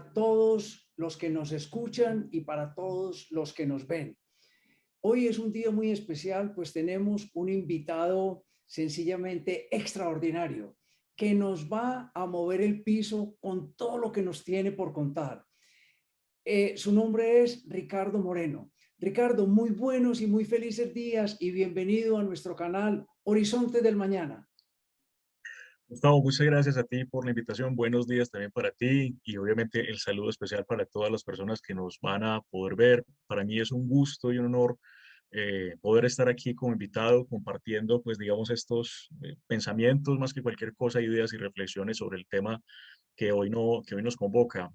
para todos los que nos escuchan y para todos los que nos ven. Hoy es un día muy especial, pues tenemos un invitado sencillamente extraordinario que nos va a mover el piso con todo lo que nos tiene por contar. Su nombre es Ricardo Moreno. Ricardo, muy buenos y muy felices días y bienvenido a nuestro canal Horizonte del Mañana. Gustavo, muchas gracias a ti por la invitación. Buenos días también para ti y obviamente el saludo especial para todas las personas que nos van a poder ver. Para mí es un gusto y un honor poder estar aquí como invitado compartiendo, pues digamos, estos pensamientos más que cualquier cosa, ideas y reflexiones sobre el tema que hoy, no, que hoy nos convoca.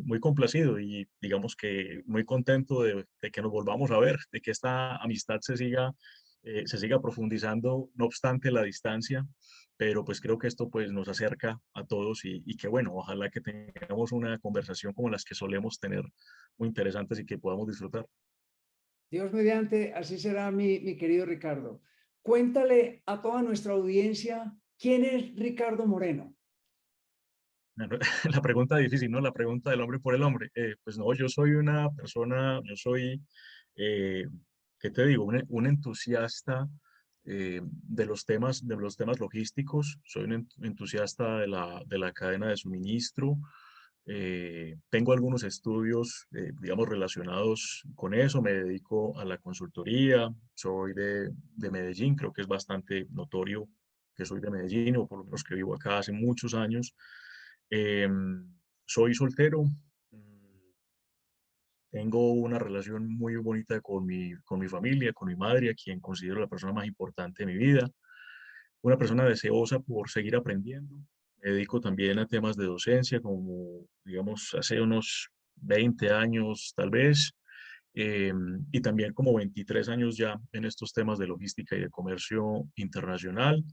Muy complacido y digamos que muy contento de que nos volvamos a ver, de que esta amistad se siga profundizando, no obstante la distancia, pero pues creo que esto pues nos acerca a todos y que bueno, ojalá que tengamos una conversación como las que solemos tener, muy interesantes y que podamos disfrutar. Dios mediante, así será mi querido Ricardo. Cuéntale a toda nuestra audiencia quién es Ricardo Moreno. Bueno, la pregunta difícil, ¿no? La pregunta del hombre por el hombre. Pues no, yo soy una persona, yo soy, eh, ¿qué te digo? Un entusiasta de los temas logísticos. Soy un entusiasta de la cadena de suministro. Tengo algunos estudios, digamos, relacionados con eso. Me dedico a la consultoría. Soy de Medellín. Creo que es bastante notorio que soy de Medellín, o por lo menos que vivo acá hace muchos años. Soy soltero, tengo una relación muy bonita con mi familia, con mi madre, a quien considero la persona más importante de mi vida, una persona deseosa por seguir aprendiendo. Me dedico también a temas de docencia, como digamos hace unos 20 años tal vez, y también como 23 años ya en estos temas de logística y de comercio internacional,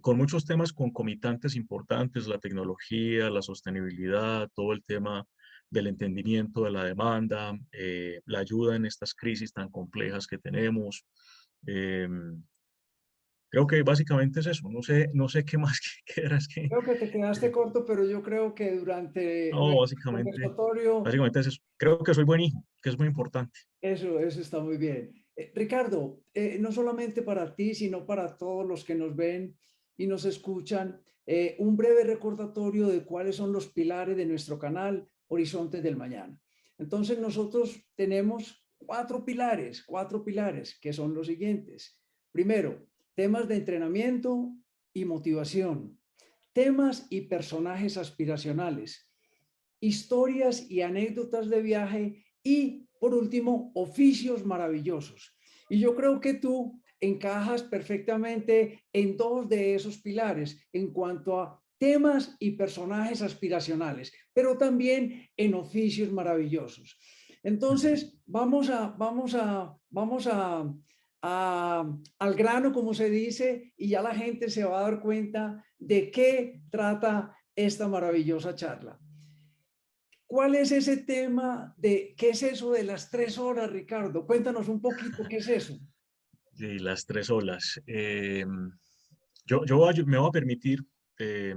con muchos temas concomitantes importantes, la tecnología, la sostenibilidad, todo el tema del entendimiento de la demanda, la ayuda en estas crisis tan complejas que tenemos. Eh, Creo que básicamente es eso. No sé qué más quieras que... Creo que te quedaste que- corto, pero yo creo que durante no, nuestro básicamente, conversatorio, básicamente es eso. Creo que soy buen hijo, que es muy importante. eso está muy bien. Ricardo, no solamente para ti, sino para todos los que nos ven y nos escuchan, un breve recordatorio de cuáles son los pilares de nuestro canal Horizontes del Mañana. Entonces, nosotros tenemos cuatro pilares que son los siguientes. Primero, temas de entrenamiento y motivación, temas y personajes aspiracionales, historias y anécdotas de viaje y, por último, oficios maravillosos. Y yo creo que tú encajas perfectamente en dos de esos pilares en cuanto a temas y personajes aspiracionales, pero también en oficios maravillosos. Entonces, al grano, como se dice, y ya la gente se va a dar cuenta de qué trata esta maravillosa charla. ¿Cuál es ese tema de qué es eso de las 3 horas, Ricardo? Cuéntanos un poquito qué es eso. Y las tres olas. Me voy a permitir eh,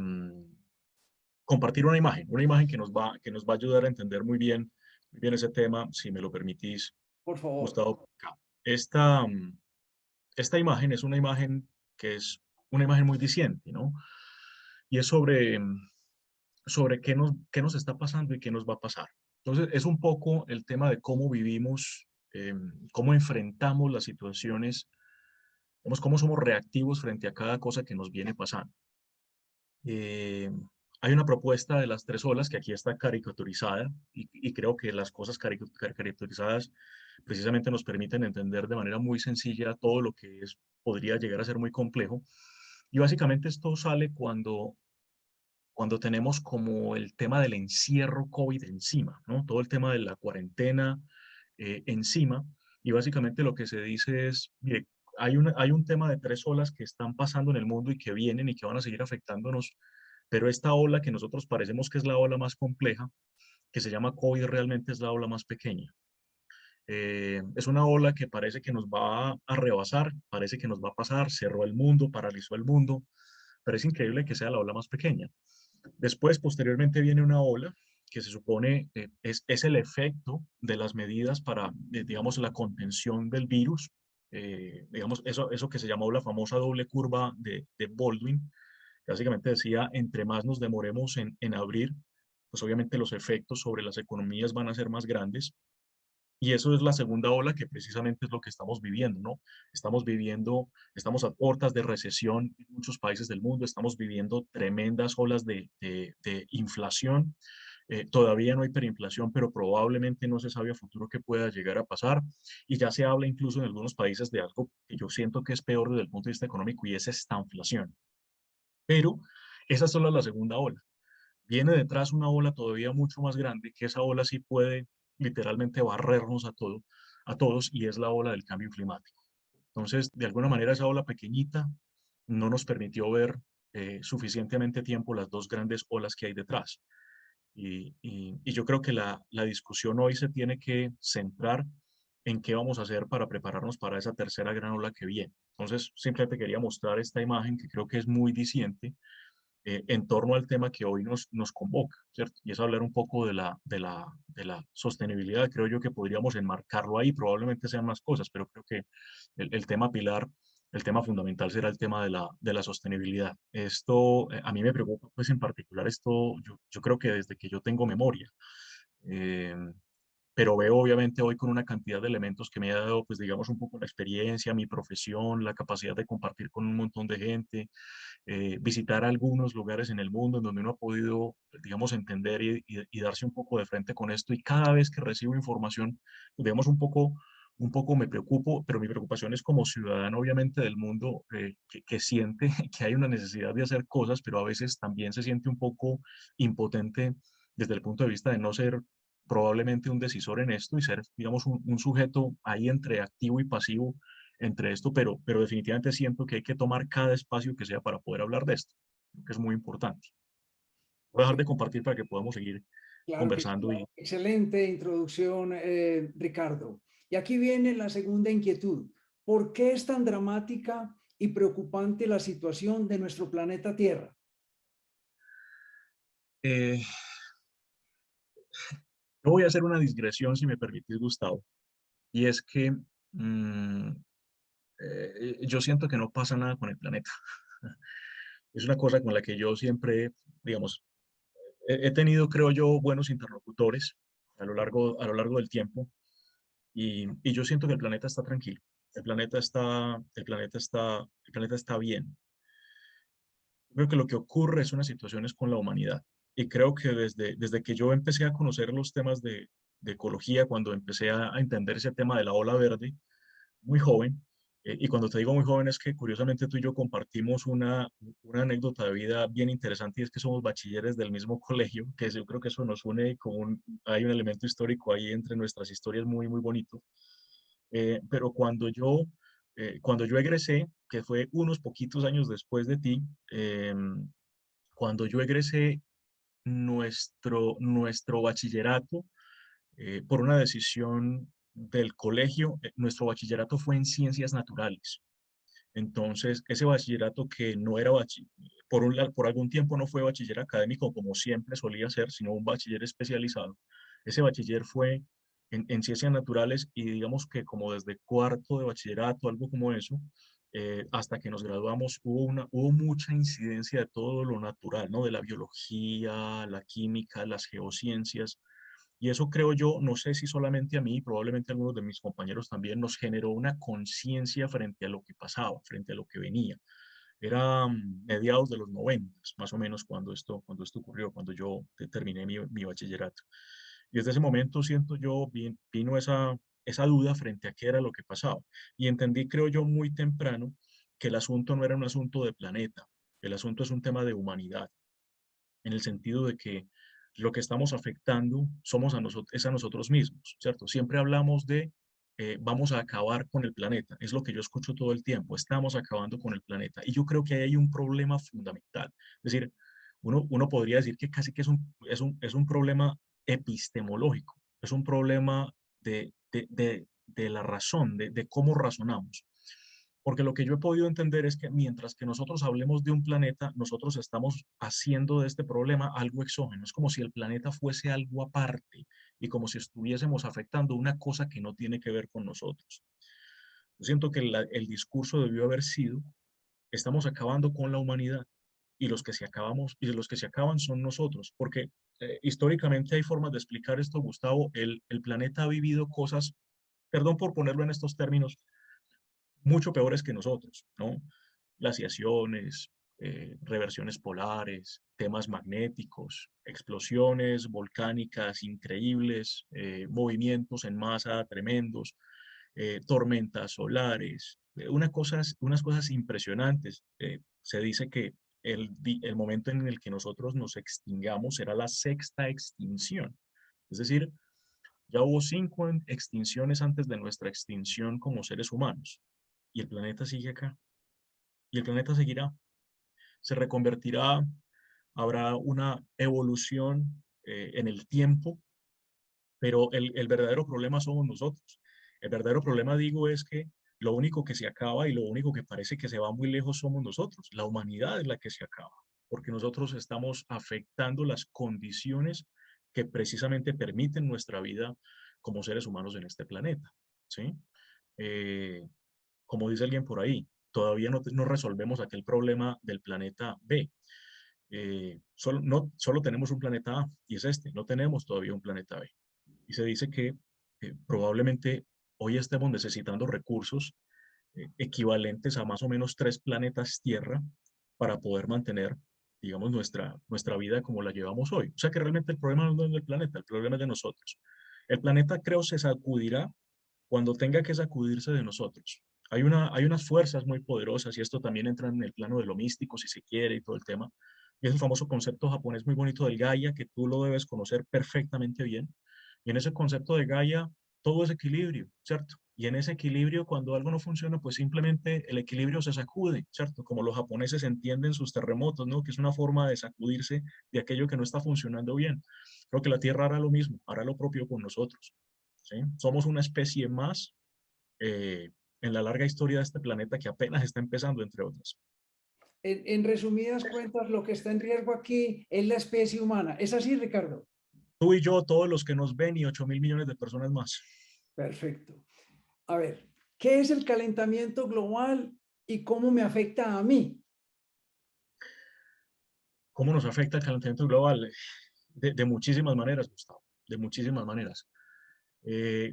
compartir una imagen que nos va a ayudar a entender muy bien ese tema, si me lo permitís, Por favor. Gustavo. Esta, esta imagen es una imagen que es una imagen muy diciente, ¿no? Y es sobre qué nos está pasando y qué nos va a pasar. Entonces, es un poco el tema de cómo vivimos, cómo enfrentamos las situaciones, vemos cómo somos reactivos frente a cada cosa que nos viene pasando. Eh, Hay una propuesta de las tres olas que aquí está caricaturizada y creo que las cosas caricaturizadas precisamente nos permiten entender de manera muy sencilla todo lo que es, podría llegar a ser muy complejo. Y básicamente esto sale cuando tenemos como el tema del encierro COVID encima, ¿no? Todo el tema de la cuarentena encima. Y básicamente lo que se dice es, mire, hay un tema de tres olas que están pasando en el mundo y que vienen y que van a seguir afectándonos, pero esta ola que nosotros parecemos que es la ola más compleja, que se llama COVID, realmente es la ola más pequeña. Es una ola que parece que nos va a rebasar, parece que nos va a pasar, cerró el mundo, paralizó el mundo, pero es increíble que sea la ola más pequeña. Después, posteriormente, viene una ola que se supone es el efecto de las medidas para, digamos, la contención del virus. Digamos, eso que se llamó la famosa doble curva de Baldwin, que básicamente decía, entre más nos demoremos en abrir, pues obviamente los efectos sobre las economías van a ser más grandes. Y eso es la segunda ola que precisamente es lo que estamos viviendo, ¿no? Estamos a puertas de recesión en muchos países del mundo, estamos viviendo tremendas olas de inflación. Todavía no hay hiperinflación, pero probablemente no se sabe a futuro qué pueda llegar a pasar. Y ya se habla incluso en algunos países de algo que yo siento que es peor desde el punto de vista económico y es estanflación. Pero esa es solo la segunda ola. Viene detrás una ola todavía mucho más grande, que esa ola sí puede literalmente barrernos a todos, y es la ola del cambio climático. Entonces, de alguna manera, esa ola pequeñita no nos permitió ver suficientemente tiempo las dos grandes olas que hay detrás. Y yo creo que la discusión hoy se tiene que centrar en qué vamos a hacer para prepararnos para esa tercera gran ola que viene. Entonces, simplemente quería mostrar esta imagen que creo que es muy diciente en torno al tema que hoy nos convoca, ¿cierto? Y es hablar un poco de la sostenibilidad. Creo yo que podríamos enmarcarlo ahí, probablemente sean más cosas, pero creo que el tema pilar, el tema fundamental será el tema de la sostenibilidad. Esto a mí me preocupa, pues en particular esto, yo creo que desde que yo tengo memoria. Eh, pero veo obviamente hoy con una cantidad de elementos que me ha dado, pues digamos, un poco la experiencia, mi profesión, la capacidad de compartir con un montón de gente, visitar algunos lugares en el mundo en donde uno ha podido, digamos, entender y darse un poco de frente con esto. Y cada vez que recibo información, pues, digamos, un poco me preocupo, pero mi preocupación es como ciudadano, obviamente, del mundo, que siente que hay una necesidad de hacer cosas, pero a veces también se siente un poco impotente desde el punto de vista de no ser probablemente un decisor en esto y ser, digamos, un sujeto ahí entre activo y pasivo entre esto, pero definitivamente siento que hay que tomar cada espacio que sea para poder hablar de esto, que es muy importante. Voy a dejar de compartir para que podamos seguir Claro que sí. conversando y Excelente introducción, Ricardo. Y aquí viene la segunda inquietud. ¿Por qué es tan dramática y preocupante la situación de nuestro planeta Tierra? eh, yo voy a hacer una digresión, si me permitís, Gustavo, y es que yo siento que no pasa nada con el planeta. Es una cosa con la que yo siempre, digamos, he tenido, creo yo, buenos interlocutores a lo largo del tiempo. Y yo siento que el planeta está tranquilo, el planeta está bien. Creo que lo que ocurre es unas situaciones con la humanidad. Y creo que desde que yo empecé a conocer los temas de ecología, cuando empecé a entender ese tema de la ola verde, muy joven, y cuando te digo muy joven es que curiosamente tú y yo compartimos una anécdota de vida bien interesante, y es que somos bachilleres del mismo colegio, que yo creo que eso nos une, hay un elemento histórico ahí entre nuestras historias muy, muy bonito. Pero cuando yo egresé, que fue unos poquitos años después de ti, cuando yo egresé, nuestro bachillerato, por una decisión del colegio, nuestro bachillerato fue en ciencias naturales. Entonces, ese bachillerato que no era por algún tiempo no fue bachiller académico como siempre solía ser, sino un bachiller especializado. Ese bachiller fue en ciencias naturales, y digamos que como desde cuarto de bachillerato, algo como eso, hasta que nos graduamos, hubo mucha incidencia de todo lo natural, ¿no? De la biología, la química, las geociencias. Y eso creo yo, no sé si solamente a mí, probablemente a algunos de mis compañeros también, nos generó una conciencia frente a lo que pasaba, frente a lo que venía. Era mediados de los 90, más o menos, cuando esto ocurrió, cuando yo terminé mi bachillerato. Y desde ese momento siento yo, vino esa duda frente a qué era lo que pasaba. Y entendí, creo yo, muy temprano que el asunto no era un asunto de planeta, el asunto es un tema de humanidad, en el sentido de que lo que estamos afectando es a nosotros mismos, ¿cierto? Siempre hablamos de vamos a acabar con el planeta, es lo que yo escucho todo el tiempo, estamos acabando con el planeta. Y yo creo que ahí hay un problema fundamental. Es decir, uno podría decir que casi que es un problema epistemológico, es un problema de la razón, de cómo razonamos. Porque lo que yo he podido entender es que mientras que nosotros hablemos de un planeta, nosotros estamos haciendo de este problema algo exógeno. Es como si el planeta fuese algo aparte y como si estuviésemos afectando una cosa que no tiene que ver con nosotros. Yo siento que el discurso debió haber sido, estamos acabando con la humanidad y los que se acaban son nosotros, porque históricamente hay formas de explicar esto, Gustavo. El planeta ha vivido cosas, perdón por ponerlo en estos términos, mucho peores que nosotros, ¿no? Glaciaciones, reversiones polares, temas magnéticos, explosiones volcánicas increíbles, movimientos en masa tremendos, tormentas solares, unas cosas impresionantes. Se dice que el momento en el que nosotros nos extingamos será la sexta extinción. Es decir, ya hubo 5 extinciones antes de nuestra extinción como seres humanos. Y el planeta sigue acá. Y el planeta seguirá. Se reconvertirá, habrá una evolución en el tiempo, pero el verdadero problema somos nosotros. El verdadero problema, digo, es que lo único que se acaba y lo único que parece que se va muy lejos somos nosotros. La humanidad es la que se acaba, porque nosotros estamos afectando las condiciones que precisamente permiten nuestra vida como seres humanos en este planeta, ¿sí? Eh, como dice alguien por ahí, todavía no resolvemos aquel problema del planeta B. Solo tenemos un planeta A y es este, no tenemos todavía un planeta B. Y se dice que probablemente hoy estemos necesitando recursos equivalentes a más o menos 3 planetas Tierra para poder mantener, digamos, nuestra vida como la llevamos hoy. O sea que realmente el problema no es del planeta, el problema es de nosotros. El planeta, creo, se sacudirá cuando tenga que sacudirse de nosotros. Hay unas fuerzas muy poderosas, y esto también entra en el plano de lo místico, si se quiere, y todo el tema. Y es el famoso concepto japonés muy bonito del Gaia, que tú lo debes conocer perfectamente bien. Y en ese concepto de Gaia, todo es equilibrio, ¿cierto? Y en ese equilibrio, cuando algo no funciona, pues simplemente el equilibrio se sacude, ¿cierto? Como los japoneses entienden sus terremotos, ¿no? Que es una forma de sacudirse de aquello que no está funcionando bien. Creo que la Tierra hará lo mismo, hará lo propio con nosotros, ¿sí? Somos una especie más eh, en la larga historia de este planeta que apenas está empezando, entre otras. En resumidas cuentas, lo que está en riesgo aquí es la especie humana. ¿Es así, Ricardo? Tú y yo, todos los que nos ven y 8.000 millones de personas más. Perfecto. A ver, ¿qué es el calentamiento global y cómo me afecta a mí? ¿Cómo nos afecta el calentamiento global? De muchísimas maneras, Gustavo, de muchísimas maneras.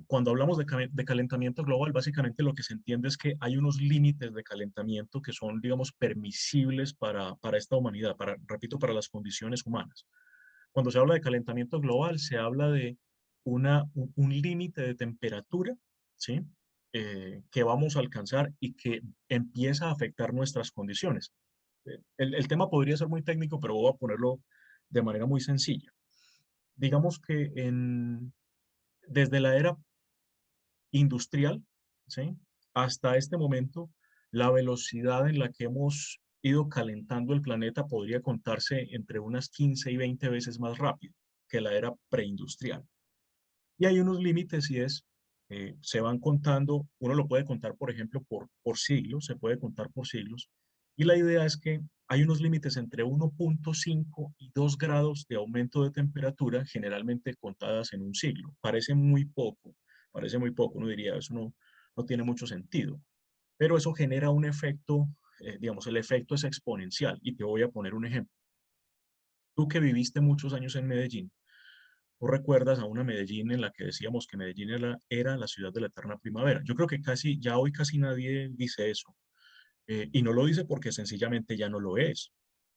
Cuando hablamos de calentamiento global, básicamente lo que se entiende es que hay unos límites de calentamiento que son, digamos, permisibles para esta humanidad, repito, para las condiciones humanas. Cuando se habla de calentamiento global, se habla de un límite de temperatura, ¿sí? Que vamos a alcanzar y que empieza a afectar nuestras condiciones. El tema podría ser muy técnico, pero voy a ponerlo de manera muy sencilla. Digamos que desde la era industrial, ¿sí? Hasta este momento, la velocidad en la que hemos ido calentando el planeta podría contarse entre unas 15 y 20 veces más rápido que la era preindustrial. Y hay unos límites y se van contando, uno lo puede contar, por ejemplo, por siglos, se puede contar por siglos, y la idea es que hay unos límites entre 1,5 y 2 grados de aumento de temperatura, generalmente contadas en un siglo. Parece muy poco, uno diría, eso no tiene mucho sentido, pero eso genera un efecto, digamos, el efecto es exponencial, y te voy a poner un ejemplo. Tú que viviste muchos años en Medellín, ¿tú recuerdas a una Medellín en la que decíamos que Medellín era la ciudad de la eterna primavera? Yo creo que ya hoy casi nadie dice eso. Y no lo dice porque sencillamente ya no lo es.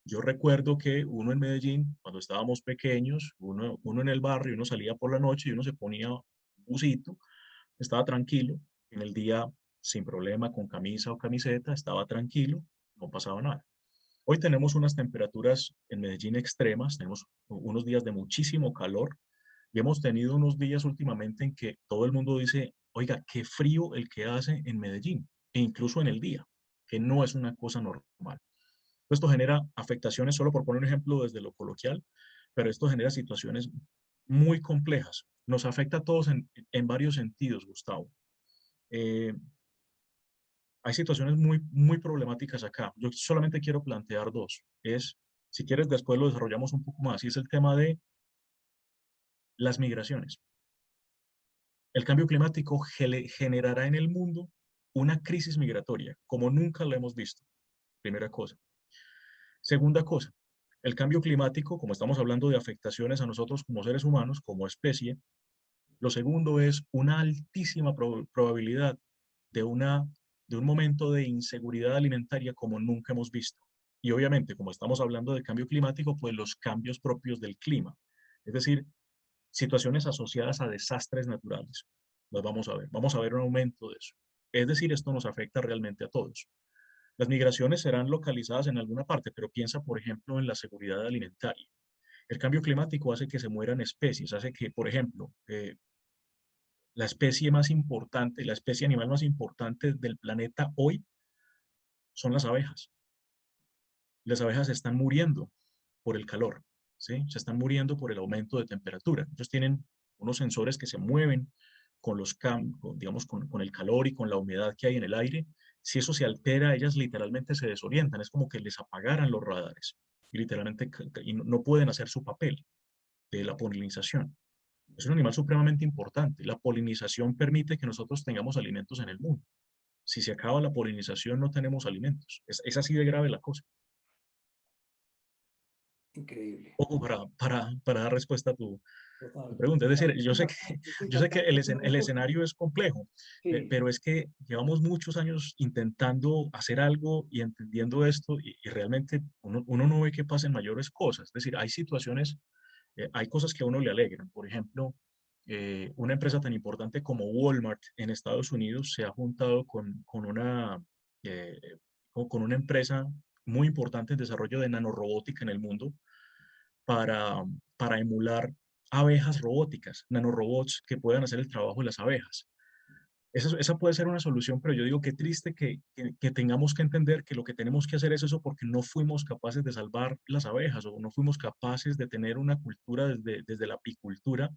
Yo recuerdo que uno en Medellín, cuando estábamos pequeños, uno en el barrio, uno salía por la noche y uno se ponía un busito, estaba tranquilo, en el día sin problema, con camisa o camiseta, estaba tranquilo, no pasaba nada. Hoy tenemos unas temperaturas en Medellín extremas, tenemos unos días de muchísimo calor, y hemos tenido unos días últimamente en que todo el mundo dice, oiga, qué frío el que hace en Medellín, e incluso en el día, que no es una cosa normal. Esto genera afectaciones, solo por poner un ejemplo desde lo coloquial, pero esto genera situaciones muy complejas. Nos afecta a todos en varios sentidos, Gustavo. Eh, hay situaciones muy problemáticas acá. Yo solamente quiero plantear dos. Si quieres, después lo desarrollamos un poco más, y es el tema de las migraciones. El cambio climático generará en el mundo una crisis migratoria, como nunca lo hemos visto. Primera cosa. Segunda cosa, el cambio climático, como estamos hablando de afectaciones a nosotros como seres humanos, como especie, lo segundo es una altísima probabilidad de, de un momento de inseguridad alimentaria como nunca hemos visto. Y obviamente, como estamos hablando de cambio climático, pues los cambios propios del clima. Es decir, situaciones asociadas a desastres naturales. Las vamos a ver. Vamos a ver un aumento de eso. Es decir, esto nos afecta realmente a todos. Las migraciones serán localizadas en alguna parte, pero piensa, por ejemplo, en la seguridad alimentaria. El cambio climático hace que se mueran especies, hace que, por ejemplo, la especie más importante, la especie animal más importante del planeta hoy son las abejas. Las abejas están muriendo por el calor, ¿sí? Se están muriendo por el aumento de temperatura. Ellos tienen unos sensores que se mueven con digamos, con el calor y con la humedad que hay en el aire. Si eso se altera, ellas literalmente se desorientan. Es como que les apagaran los radares y literalmente y no pueden hacer su papel de la polinización. Es un animal supremamente importante. La polinización permite que nosotros tengamos alimentos en el mundo. Si se acaba la polinización, no tenemos alimentos. Es así de grave la cosa. Increíble. Poco para dar respuesta a tu Total, pregunta. Es total. decir, Yo estoy yo sé que impactado con todo el esto. escenario es complejo, Sí, pero es que llevamos muchos años intentando hacer algo y entendiendo esto, y realmente uno no ve que pasen mayores cosas. Es decir, hay situaciones, hay cosas que a uno le alegran. Por ejemplo, una empresa tan importante como Walmart en Estados Unidos se ha juntado eh, con una empresa muy importante en desarrollo de nanorobótica en el mundo para, para emular abejas robóticas, nanorobots que puedan hacer el trabajo de las abejas. Esa puede ser una solución, pero yo digo que triste que tengamos que entender que lo que tenemos que hacer es eso porque no fuimos capaces de salvar las abejas o no fuimos capaces de tener una cultura desde la apicultura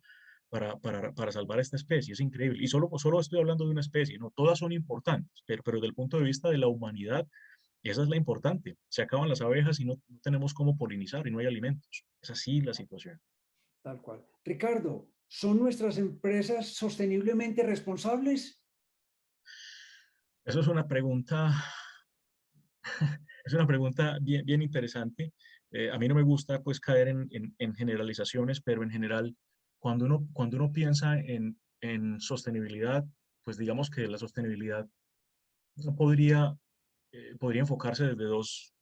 para salvar esta especie. Es increíble. Y solo estoy hablando de una especie, no todas son importantes, pero desde el punto de vista de la humanidad, esa es la importante. Se acaban las abejas y no tenemos cómo polinizar y no hay alimentos. Es así la situación. tal cual. Ricardo, ¿son nuestras empresas sosteniblemente responsables? Eso es una pregunta bien interesante. A mí no me gusta pues caer en generalizaciones, pero en general, cuando uno piensa en sostenibilidad, pues digamos que la sostenibilidad no podría enfocarse digamos,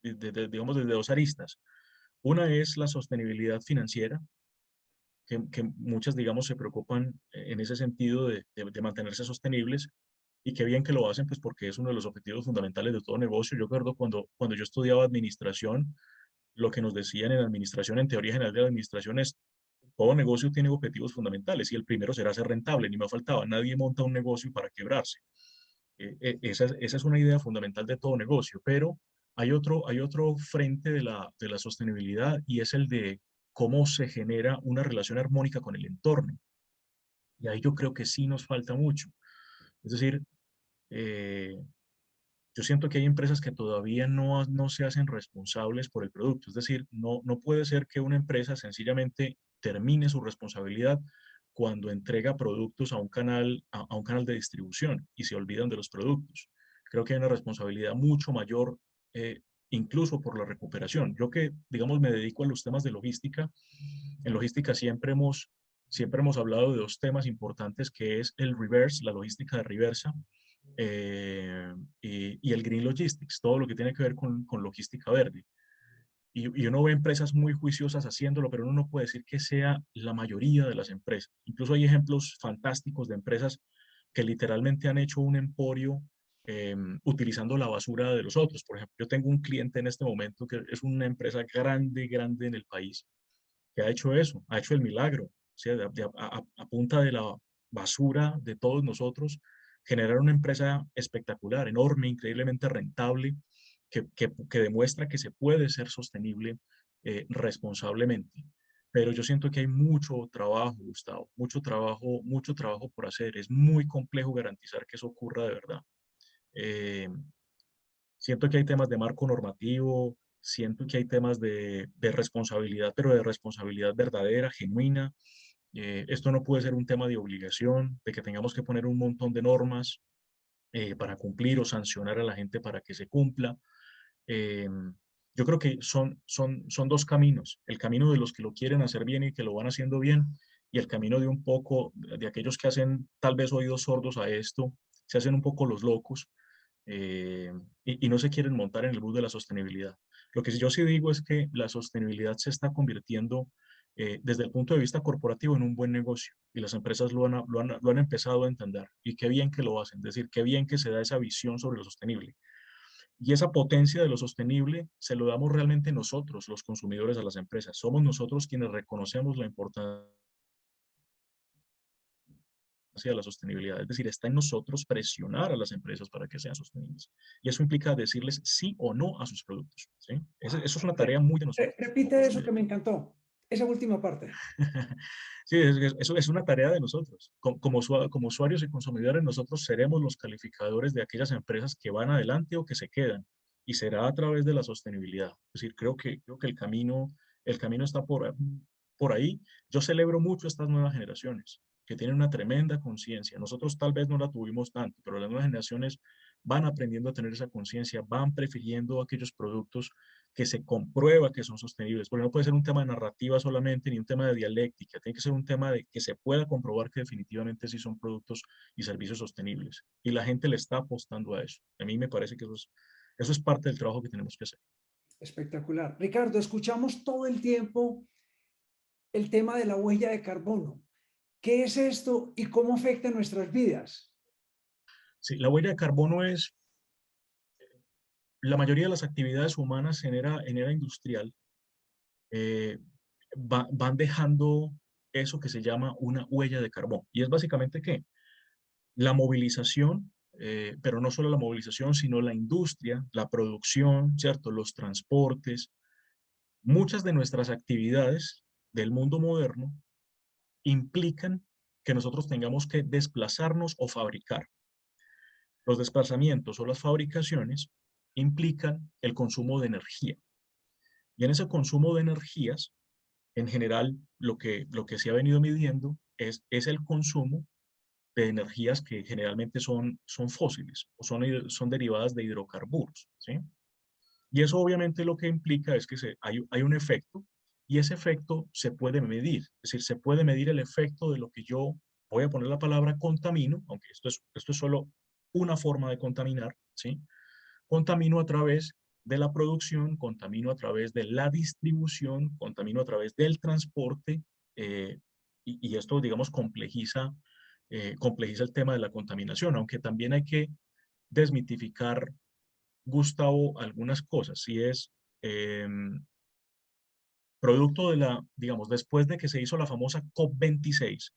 desde dos aristas. Una es la sostenibilidad financiera, que muchas, digamos, se preocupan en ese sentido de mantenerse sostenibles, y qué bien que lo hacen, pues porque es uno de los objetivos fundamentales de todo negocio. Yo recuerdo cuando yo estudiaba administración, lo que nos decían en administración, en teoría general de la administración, es todo negocio tiene objetivos fundamentales y el primero será ser rentable, ni me faltaba, nadie monta un negocio para quebrarse. Esa es una idea fundamental de todo negocio, pero hay otro frente de la sostenibilidad, y es el de cómo se genera una relación armónica con el entorno. Y ahí yo creo que sí nos falta mucho. Es decir, eh, yo siento que hay empresas que todavía no se hacen responsables por el producto. Es decir, no puede ser que una empresa sencillamente termine su responsabilidad cuando entrega productos a a un canal de distribución y se olvidan de los productos. Creo que hay una responsabilidad mucho mayor, eh, incluso por la recuperación. Yo que, digamos, me dedico a los temas de logística, en logística siempre hemos hablado de dos temas importantes, que es el reverse, la logística de reversa, y el Green Logistics, todo lo que tiene que ver con logística verde. Y uno ve empresas muy juiciosas haciéndolo, pero uno no puede decir que sea la mayoría de las empresas. Incluso hay ejemplos fantásticos de empresas que literalmente han hecho un emporio utilizando la basura de los otros. Por ejemplo, yo tengo un cliente en este momento que es una empresa grande en el país, que ha hecho eso, ha hecho el milagro, o sea, a punta de la basura de todos nosotros, generar una empresa espectacular, enorme, increíblemente rentable, que demuestra que se puede ser sostenible responsablemente. Pero yo siento que hay mucho trabajo, Gustavo, mucho trabajo por hacer. Es muy complejo garantizar que eso ocurra de verdad. Eh, Siento que hay temas de marco normativo, siento que hay temas de responsabilidad, pero de responsabilidad verdadera, genuina. Esto no puede ser un tema de obligación, de que tengamos que poner un montón de normas para cumplir o sancionar a la gente para que se cumpla. Eh, yo creo que son dos caminos, el camino de los que lo quieren hacer bien y que lo van haciendo bien, y el camino de un poco, de aquellos que hacen tal vez oídos sordos a esto, se hacen un poco los locos eh, y no se quieren montar en el bus de la sostenibilidad. Lo que yo sí digo es que la sostenibilidad se está convirtiendo desde el punto de vista corporativo en un buen negocio y las empresas lo han empezado a entender y qué bien que lo hacen, es decir, qué bien que se da esa visión sobre lo sostenible. Y esa potencia de lo sostenible se lo damos realmente nosotros, los consumidores, a las empresas. Somos nosotros quienes reconocemos la importancia de la sostenibilidad. Es decir, está en nosotros presionar a las empresas para que sean sostenibles. Y eso implica decirles sí o no a sus productos. ¿Sí? Eso es una tarea muy de nosotros como Repite eso que me consumidores. encantó, esa última parte. Sí, eso es una tarea de nosotros. Como usuarios y consumidores, nosotros seremos los calificadores de aquellas empresas que van adelante o que se quedan. Y será a través de la sostenibilidad. Es decir, creo que el camino está por ahí. Yo celebro mucho estas nuevas generaciones que tienen una tremenda conciencia. Nosotros tal vez no la tuvimos tanto, pero las nuevas generaciones van aprendiendo a tener esa conciencia, van prefiriendo aquellos productos que se comprueba que son sostenibles, porque no puede ser un tema de narrativa solamente, ni un tema de dialéctica, tiene que ser un tema de que se pueda comprobar que definitivamente sí son productos y servicios sostenibles. Y la gente le está apostando a eso. A mí me parece que eso es parte del trabajo que tenemos que hacer. Espectacular. Ricardo, escuchamos todo el tiempo el tema de la huella de carbono. ¿Qué es esto y cómo afecta nuestras vidas? Sí, la huella de carbono es, la mayoría de las actividades humanas en era industrial eh, van dejando eso que se llama una huella de carbono. Y es básicamente ¿qué? La movilización, pero no solo la movilización, sino la industria, la producción, ¿cierto? Los transportes, muchas de nuestras actividades del mundo moderno implican que nosotros tengamos que desplazarnos o fabricar. Los desplazamientos o las fabricaciones implican el consumo de energía. Y en ese consumo de energías, en general, lo que se ha venido midiendo es el consumo de energías que generalmente son fósiles o son derivadas de hidrocarburos, ¿sí? Y eso obviamente lo que implica es que hay un efecto y ese efecto se puede medir, es decir, se puede medir el efecto de lo que yo, voy a poner la palabra contamino, aunque esto es solo una forma de contaminar, ¿sí? Contamino a través de la producción, contamino a través de la distribución, contamino a través del transporte, eh, y esto, digamos, complejiza el tema de la contaminación, aunque también hay que desmitificar, Gustavo, algunas cosas, y es eh, producto de digamos, después de que se hizo la famosa COP26,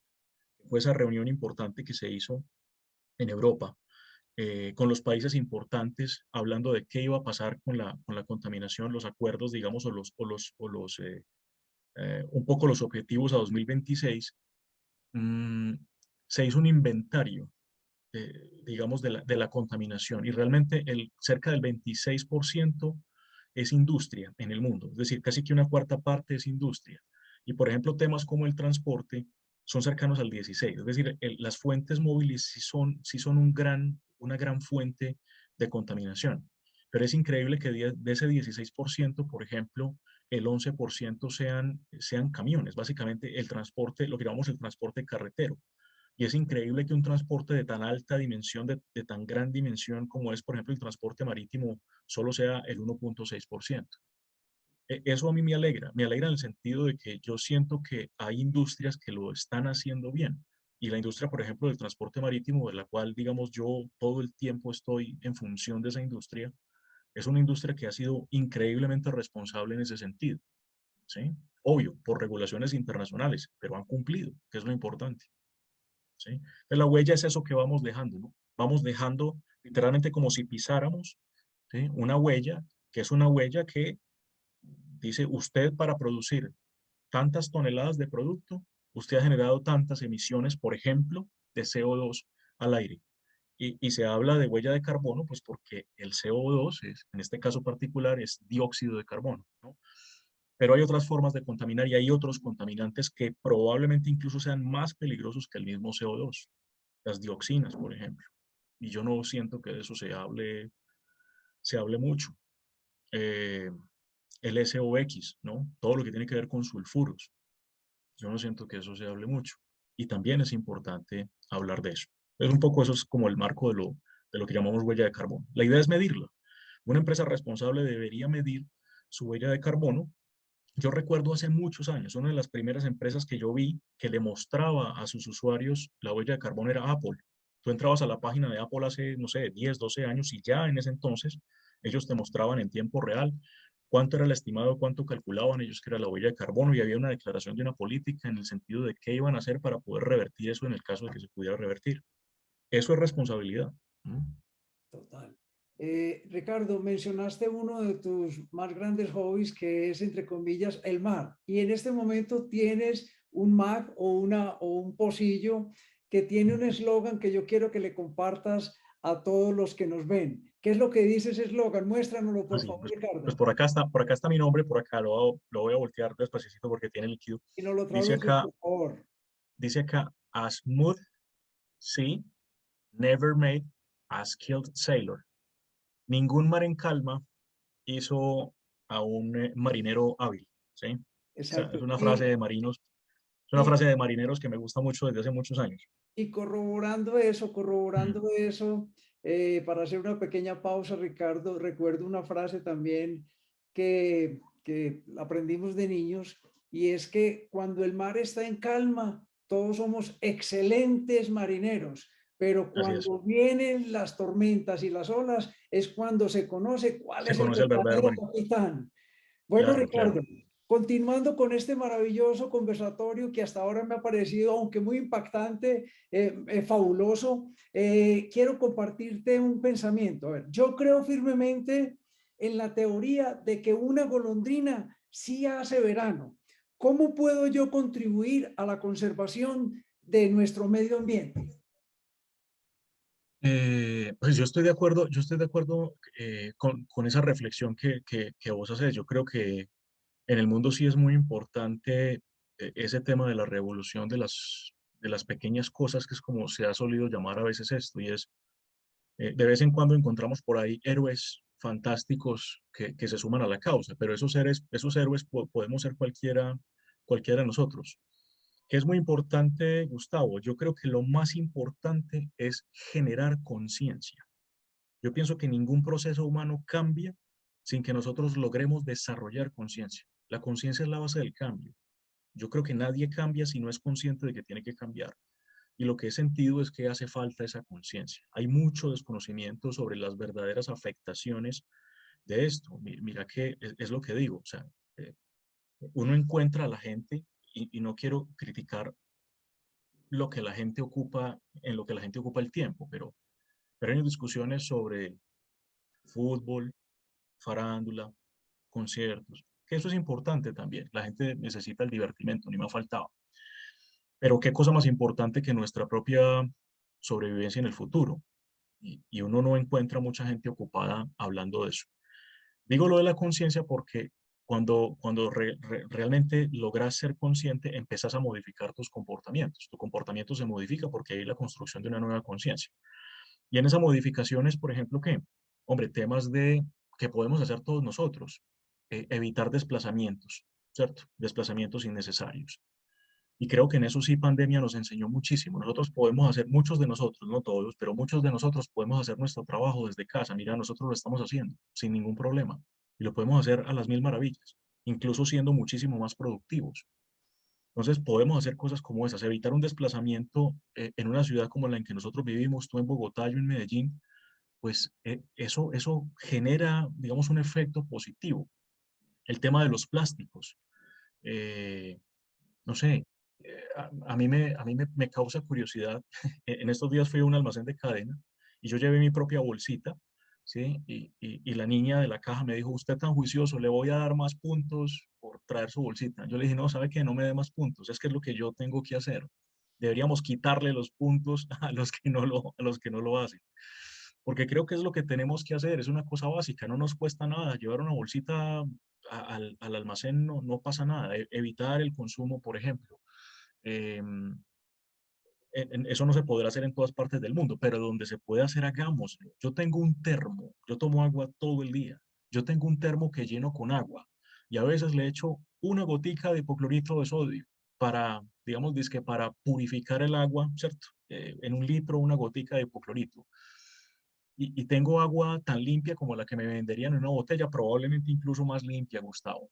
fue esa reunión importante que se hizo en Europa, con los países importantes, hablando de qué iba a pasar con la contaminación, los acuerdos, digamos, un poco los objetivos a 2026, mmm, se hizo un inventario, digamos, de la contaminación y realmente cerca del 26% es industria en el mundo, es decir, casi que una cuarta parte es industria. Y por ejemplo, temas como el transporte son cercanos al 16%, es decir, las fuentes móviles sí son una gran fuente de contaminación. Pero es increíble que de ese 16%, por ejemplo, el 11% sean camiones, básicamente el transporte, lo que llamamos el transporte carretero. Y es increíble que un transporte de tan alta dimensión, de tan gran dimensión como es, por ejemplo, el transporte marítimo, solo sea el 1.6%. Eso a mí me alegra en el sentido de que yo siento que hay industrias que lo están haciendo bien. Y la industria, por ejemplo, del transporte marítimo, de la cual, digamos, yo todo el tiempo estoy en función de esa industria, es una industria que ha sido increíblemente responsable en ese sentido, ¿sí? Obvio, por regulaciones internacionales, pero han cumplido, que es lo importante. ¿Sí? Entonces, la huella es eso que vamos dejando, ¿no? Vamos dejando literalmente como si pisáramos, ¿sí? Una huella, que es una huella que dice usted para producir tantas toneladas de producto, usted ha generado tantas emisiones, por ejemplo, de CO2 al aire. Y se habla de huella de carbono, pues porque el CO2, en este caso particular, es dióxido de carbono, ¿no? Pero hay otras formas de contaminar y hay otros contaminantes que probablemente incluso sean más peligrosos que el mismo CO2, las dioxinas, por ejemplo. Y yo no siento que de eso se hable mucho. Eh, el SOX, ¿no? Todo lo que tiene que ver con sulfuros. Yo no siento que eso se hable mucho. Y también es importante hablar de eso. Es un poco eso es como el marco de lo que llamamos huella de carbono. La idea es medirla. Una empresa responsable debería medir su huella de carbono. Yo recuerdo hace muchos años, una de las primeras empresas que yo vi que le mostraba a sus usuarios la huella de carbono era Apple. Tú entrabas a la página de Apple hace, no sé, 10, 12 años y ya en ese entonces ellos te mostraban en tiempo real cuánto era el estimado, cuánto calculaban ellos que era la huella de carbono y había una declaración de una política en el sentido de qué iban a hacer para poder revertir eso en el caso de que se pudiera revertir. Eso es responsabilidad. ¿No? Total. Ricardo, mencionaste uno de tus más grandes hobbies que es, entre comillas, el mar. Y en este momento tienes un Mac o un pocillo que tiene un eslogan que yo quiero que le compartas a todos los que nos ven. ¿Qué es lo que dice ese eslogan? Muéstranoslo, por Así, favor, pues Ricardo. por acá está mi nombre, por acá lo voy a voltear despacito porque tiene líquido. Y nos lo Dice traduces, acá, por favor. dice acá, a smooth sea never made a skilled sailor. Ningún mar en calma hizo a un marinero hábil, ¿sí? O sea, Exacto. es una frase de marinos, es una Y frase de marineros que me gusta mucho desde hace muchos años. Y corroborando eso, para hacer una pequeña pausa, Ricardo, recuerdo una frase también que aprendimos de niños, y es que cuando el mar está en calma, todos somos excelentes marineros, pero Así es, cuando vienen las tormentas y las olas, es cuando se conoce cuál se es el conoce el verdadero verdadero marino. capitán. Bueno, Claro, Ricardo, claro. continuando con este maravilloso conversatorio que hasta ahora me ha parecido, aunque muy impactante, fabuloso, quiero compartirte un pensamiento. A ver, yo creo firmemente en la teoría de que una golondrina sí hace verano. ¿Cómo puedo yo contribuir a la conservación de nuestro medio ambiente? Pues yo estoy de acuerdo con esa reflexión que vos haces. Yo creo que en el mundo sí es muy importante ese tema de la revolución de las pequeñas cosas, que es como se ha solido llamar a veces esto, y es, de vez en cuando encontramos por ahí héroes fantásticos que se suman a la causa, pero esos héroes podemos ser cualquiera de nosotros. Que es muy importante, Gustavo. Yo creo que lo más importante es generar conciencia. Yo pienso que ningún proceso humano cambia sin que nosotros logremos desarrollar conciencia. La conciencia es la base del cambio. Yo creo que nadie cambia si no es consciente de que tiene que cambiar. Y lo que he sentido es que hace falta esa conciencia. Hay mucho desconocimiento sobre las verdaderas afectaciones de esto. Mira que es lo que digo. O sea, eh, uno encuentra a la gente y no quiero criticar lo que la gente ocupa, en lo que la gente ocupa el tiempo, pero hay discusiones sobre fútbol, farándula, conciertos, que eso es importante también. La gente necesita el divertimento, ni me ha faltado. Pero qué cosa más importante que nuestra propia sobrevivencia en el futuro. Y uno no encuentra mucha gente ocupada hablando de eso. Digo lo de la conciencia porque cuando realmente logras ser consciente, empezás a modificar tus comportamientos. Tu comportamiento se modifica porque hay la construcción de una nueva conciencia. Y en esa modificación es, por ejemplo, que, hombre, temas de que podemos hacer todos nosotros, evitar desplazamientos, ¿cierto? Desplazamientos innecesarios. Y creo que en eso sí pandemia nos enseñó muchísimo. Nosotros podemos hacer, muchos de nosotros, no todos, pero muchos de nosotros podemos hacer nuestro trabajo desde casa. Mira, nosotros lo estamos haciendo sin ningún problema. Y lo podemos hacer a las mil maravillas, incluso siendo muchísimo más productivos. Entonces podemos hacer cosas como esas, evitar un desplazamiento en una ciudad como la en que nosotros vivimos, tú en Bogotá, yo en Medellín, pues eso genera, digamos, un efecto positivo. El tema de los plásticos. Eh, no sé, a mí me causa curiosidad. En estos días fui a un almacén de cadena y yo llevé mi propia bolsita, ¿sí? Y la niña de la caja me dijo, usted tan juicioso, le voy a dar más puntos por traer su bolsita. Yo le dije, no, ¿sabe qué? No me dé más puntos, es que es lo que yo tengo que hacer. deberíamos quitarle los puntos a los que no lo hacen. Porque creo que es lo que tenemos que hacer, es una cosa básica, no nos cuesta nada. Llevar una bolsita al almacén no pasa nada. Evitar el consumo, por ejemplo. Em, Eso no se podrá hacer en todas partes del mundo, pero donde se puede hacer, hagámoslo. Yo tengo un termo, yo tomo agua todo el día. Yo tengo un termo que lleno con agua y a veces le echo una gotica de hipoclorito de sodio para, digamos, dizque para purificar el agua, ¿cierto? En un litro, una gotica de hipoclorito. Y tengo agua tan limpia como la que me venderían en una botella, probablemente incluso más limpia, Gustavo.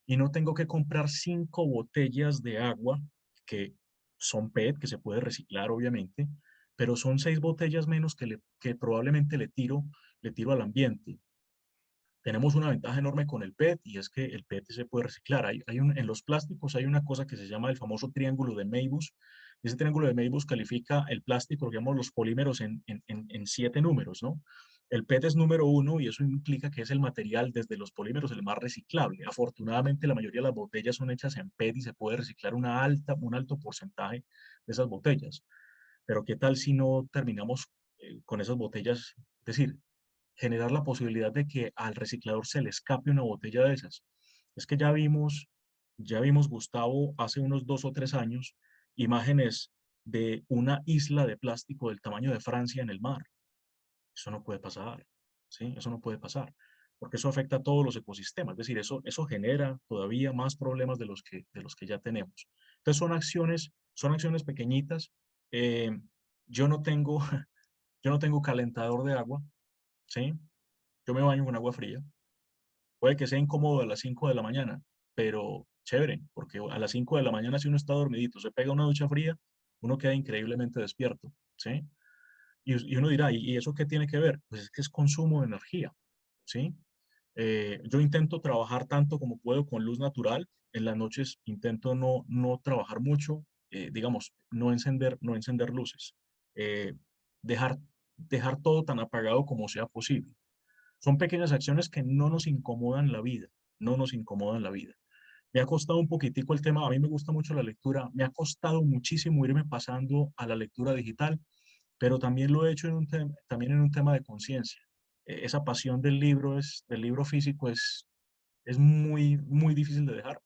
Y no tengo que comprar 5 botellas de agua que son PET, que se puede reciclar obviamente, pero son 6 botellas menos que probablemente le tiro al ambiente. Tenemos una ventaja enorme con el PET y es que el PET se puede reciclar. En los plásticos hay una cosa que se llama el famoso triángulo de Möbius. Ese triángulo de Möbius califica el plástico, digamos, los polímeros en 7 números, ¿no? El PET es número 1 y eso implica que es el material desde los polímeros el más reciclable. Afortunadamente, la mayoría de las botellas son hechas en PET y se puede reciclar un alto porcentaje de esas botellas. Pero ¿qué tal si no terminamos con esas botellas? Es decir, generar la posibilidad de que al reciclador se le escape una botella de esas. Es que ya vimos, Gustavo, hace unos 2 o 3 años, imágenes de una isla de plástico del tamaño de Francia en el mar. Eso no puede pasar, ¿sí? Eso no puede pasar, porque eso afecta a todos los ecosistemas. Es decir, eso genera todavía más problemas de los que ya tenemos. Entonces son acciones pequeñitas. Eh, yo no tengo, yo no tengo calentador de agua, ¿sí? Yo me baño con agua fría. Puede que sea incómodo a las 5 de la mañana, pero chévere, porque a las 5 de la mañana si uno está dormidito, se pega una ducha fría, uno queda increíblemente despierto, ¿sí? Y uno dirá, ¿y eso qué tiene que ver? Pues es que es consumo de energía, ¿sí? Yo intento trabajar tanto como puedo con luz natural. En las noches intento no trabajar mucho, digamos, no encender luces. Eh, dejar, dejar todo tan apagado como sea posible. Son pequeñas acciones que no nos incomodan la vida, no nos incomodan la vida. Me ha costado un poquitico el tema, a mí me gusta mucho la lectura, me ha costado muchísimo irme pasando a la lectura digital, pero también lo he hecho también en un tema de conciencia. Esa pasión del libro físico es muy difícil de dejar,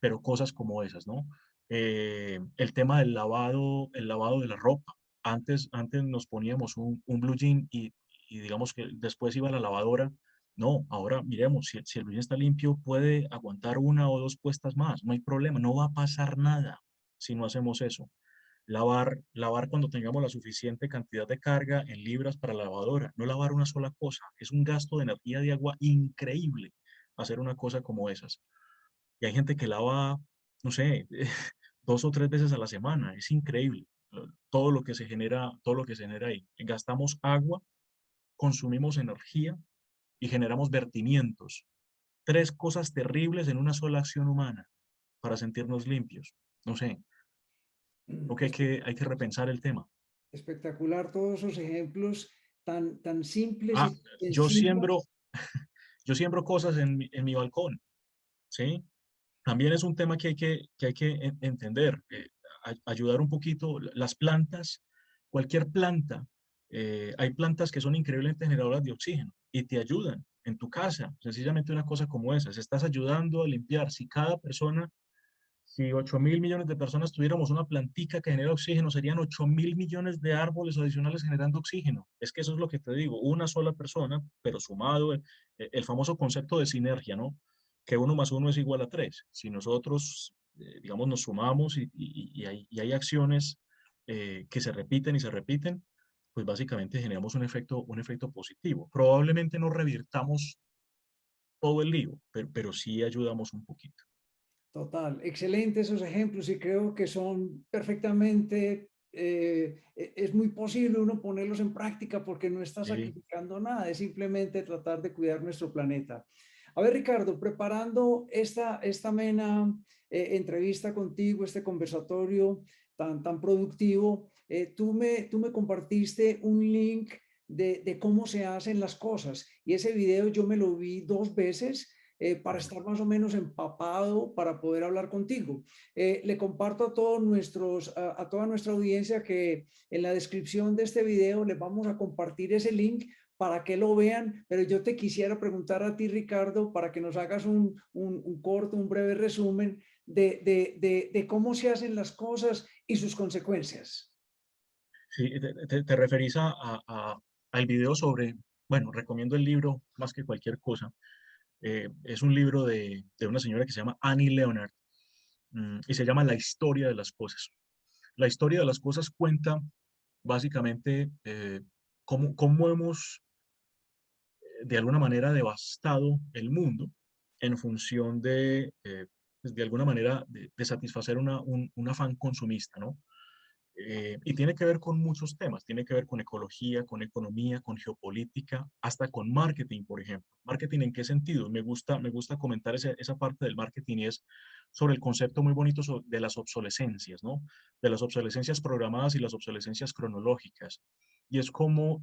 pero cosas como esas, ¿no? El tema el lavado de la ropa. Antes nos poníamos un blue jean y digamos que después iba a la lavadora. No, ahora miremos, si el blue jean está limpio, puede aguantar 1 o 2 puestas más, no hay problema, no va a pasar nada si no hacemos eso. Lavar cuando tengamos la suficiente cantidad de carga en libras para la lavadora, no lavar una sola cosa, es un gasto de energía de agua increíble hacer una cosa como esas. Y hay gente que lava, no sé, 2 o 3 veces a la semana. Es increíble todo lo que se genera ahí. Gastamos agua, consumimos energía y generamos vertimientos. 3 cosas terribles en una sola acción humana para sentirnos limpios. No sé, creo que hay que repensar el tema. Espectacular todos esos ejemplos tan simples Ah, y yo siembro, sencillos. yo siembro cosas en mi balcón, ¿sí? También es un tema que hay que entender, ayudar un poquito. Las plantas, cualquier planta, hay plantas que son increíblemente generadoras de oxígeno y te ayudan en tu casa. Sencillamente una cosa como esa, se estás ayudando a limpiar. Si 8.000 millones de personas tuviéramos una plantica que genera oxígeno, serían 8.000 millones de árboles adicionales generando oxígeno. Es que eso es lo que te digo, una sola persona, pero sumado, el famoso concepto de sinergia, ¿no? Que 1 más 1 es igual a 3. Si nosotros, digamos, nos sumamos y hay acciones que se repiten y se repiten, pues básicamente generamos un efecto positivo. Probablemente no revirtamos todo el lío, pero sí ayudamos un poquito. Total, excelentes esos ejemplos y creo que son perfectamente, es muy posible uno ponerlos en práctica porque no está Sí. sacrificando nada, es simplemente tratar de cuidar nuestro planeta. A ver, Ricardo, preparando esta amena entrevista contigo, este conversatorio tan productivo, tú me compartiste un link de cómo se hacen las cosas y ese video yo me lo vi 2 veces para estar más o menos empapado para poder hablar contigo. Le comparto a todos a toda nuestra audiencia que en la descripción de este video les vamos a compartir ese link para que lo vean, pero yo te quisiera preguntar a ti, Ricardo, para que nos hagas un corto, un breve resumen de cómo se hacen las cosas y sus consecuencias. Sí, te referís al video sobre, bueno, recomiendo el libro más que cualquier cosa. Es un libro de una señora que se llama Annie Leonard, y se llama La historia de las cosas. La historia de las cosas cuenta básicamente cómo hemos de alguna manera devastado el mundo en función pues, de alguna manera, de satisfacer un afán consumista, ¿no? Y tiene que ver con muchos temas, tiene que ver con ecología, con economía, con geopolítica, hasta con marketing, por ejemplo. ¿Marketing en qué sentido? Me gusta comentar esa parte del marketing y es sobre el concepto muy bonito de las obsolescencias, ¿no? De las obsolescencias programadas y las obsolescencias cronológicas. Y es como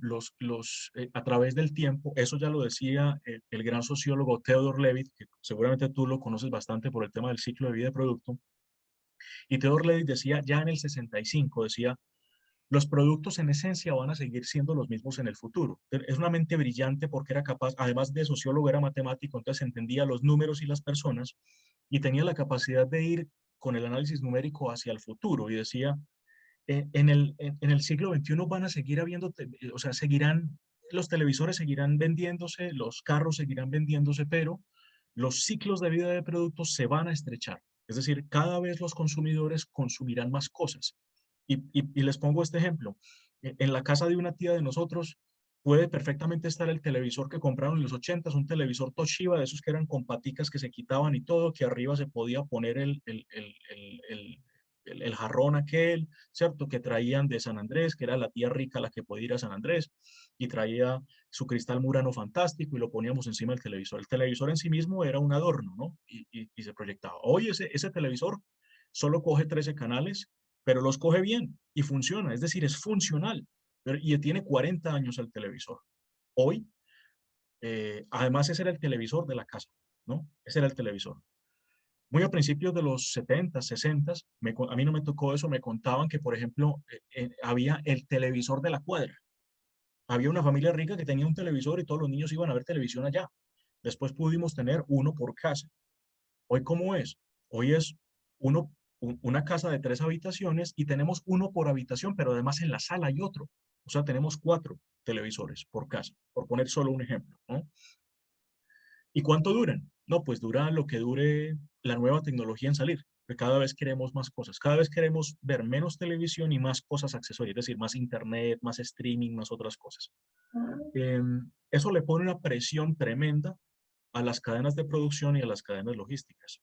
a través del tiempo, eso ya lo decía el gran sociólogo Theodor Levitt, que seguramente tú lo conoces bastante por el tema del ciclo de vida de producto, y Theodor Levitt decía ya en el 65, decía, los productos en esencia van a seguir siendo los mismos en el futuro. Es una mente brillante porque era capaz, además de sociólogo, era matemático, entonces entendía los números y las personas y tenía la capacidad de ir con el análisis numérico hacia el futuro y decía, en el siglo XXI van a seguir habiendo, o sea, los televisores seguirán vendiéndose, los carros seguirán vendiéndose, pero los ciclos de vida de productos se van a estrechar. Es decir, cada vez los consumidores consumirán más cosas. Y les pongo este ejemplo. En la casa de una tía de nosotros puede perfectamente estar el televisor que compraron en los 80, un televisor Toshiba, de esos que eran con paticas que se quitaban y todo, que arriba se podía poner el jarrón aquel, ¿cierto? Que traían de San Andrés, que era la tía rica la que podía ir a San Andrés, y traía su cristal Murano fantástico y lo poníamos encima del televisor. El televisor en sí mismo era un adorno, ¿no? Y se proyectaba. Hoy ese televisor solo coge 13 canales, pero los coge bien y funciona, es decir, es funcional. Y tiene 40 años el televisor. Hoy, además, ese era el televisor de la casa, ¿no? Ese era el televisor. Muy a principios de los 70, 60, a mí no me tocó eso, me contaban que, por ejemplo, había el televisor de la cuadra. Había una familia rica que tenía un televisor y todos los niños iban a ver televisión allá. Después pudimos tener uno por casa. Hoy, ¿cómo es? Hoy es una casa de 3 habitaciones y tenemos uno por habitación, pero además en la sala hay otro. O sea, tenemos 4 televisores por casa, por poner solo un ejemplo, ¿no? ¿Y cuánto duran? No, pues dura lo que dure la nueva tecnología en salir. Porque cada vez queremos más cosas, cada vez queremos ver menos televisión y más cosas accesorias, es decir, más internet, más streaming, más otras cosas. Eso le pone una presión tremenda a las cadenas de producción y a las cadenas logísticas.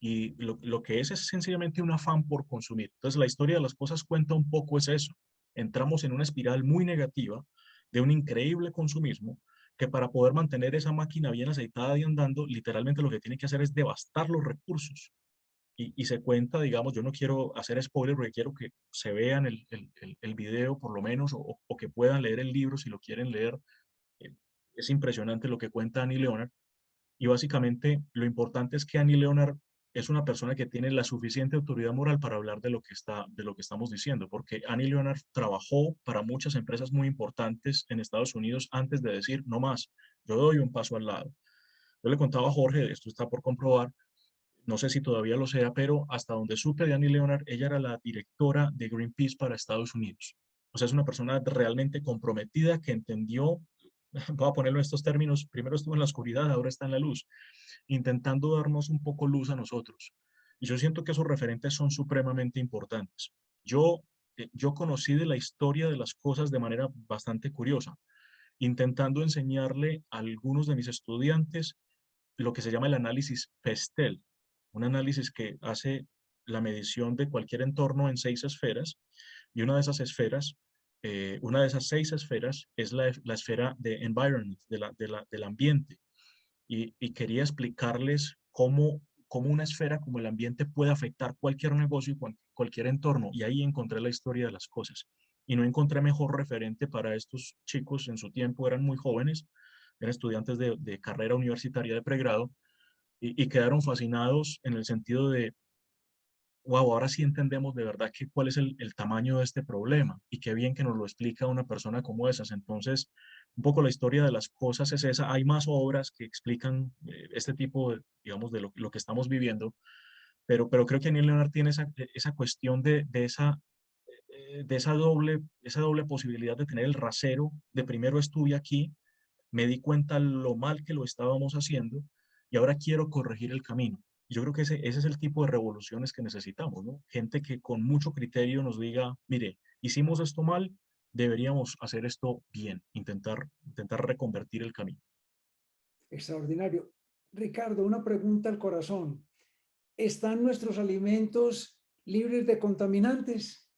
Y lo que es sencillamente un afán por consumir. Entonces, la historia de las cosas cuenta un poco es eso. Entramos en una espiral muy negativa de un increíble consumismo que para poder mantener esa máquina bien aceitada y andando, literalmente lo que tiene que hacer es devastar los recursos. Y se cuenta, digamos, yo no quiero hacer spoiler porque quiero que se vean el video por lo menos o que puedan leer el libro si lo quieren leer. Eh, Es impresionante lo que cuenta Annie Leonard y básicamente lo importante es que Annie Leonard es una persona que tiene la suficiente autoridad moral para hablar de lo que estamos diciendo, porque Annie Leonard trabajó para muchas empresas muy importantes en Estados Unidos antes de decir, no más, yo doy un paso al lado. Yo le contaba a Jorge, esto está por comprobar, no sé si todavía lo sea, pero hasta donde supe de Annie Leonard, ella era la directora de Greenpeace para Estados Unidos. O sea, es una persona realmente comprometida que entendió, voy a ponerlo en estos términos, primero estuvo en la oscuridad, ahora está en la luz, intentando darnos un poco luz a nosotros. Y yo siento que esos referentes son supremamente importantes. Yo conocí de la historia de las cosas de manera bastante curiosa, intentando enseñarle a algunos de mis estudiantes lo que se llama el análisis PESTEL, un análisis que hace la medición de cualquier entorno en 6 esferas, y una de esas esferas, una de esas 6 esferas es la esfera de environment, del ambiente, y quería explicarles cómo una esfera como el ambiente puede afectar cualquier negocio y cualquier entorno, y ahí encontré la historia de las cosas. Y no encontré mejor referente para estos chicos en su tiempo, eran muy jóvenes, eran estudiantes de carrera universitaria de pregrado, y quedaron fascinados en el sentido de, wow, ahora sí entendemos de verdad cuál es el tamaño de este problema y qué bien que nos lo explica una persona como esas. Entonces, un poco la historia de las cosas es esa. Hay más obras que explican este tipo de, digamos, de lo que estamos viviendo, pero creo que Neil Leonard tiene esa cuestión de esa doble posibilidad de tener el rasero de primero estuve aquí, me di cuenta lo mal que lo estábamos haciendo y ahora quiero corregir el camino. Yo creo que ese es el tipo de revoluciones que necesitamos, ¿no? Gente que con mucho criterio nos diga, mire, hicimos esto mal, deberíamos hacer esto bien, intentar reconvertir el camino. Extraordinario. Ricardo, una pregunta al corazón. ¿Están nuestros alimentos libres de contaminantes?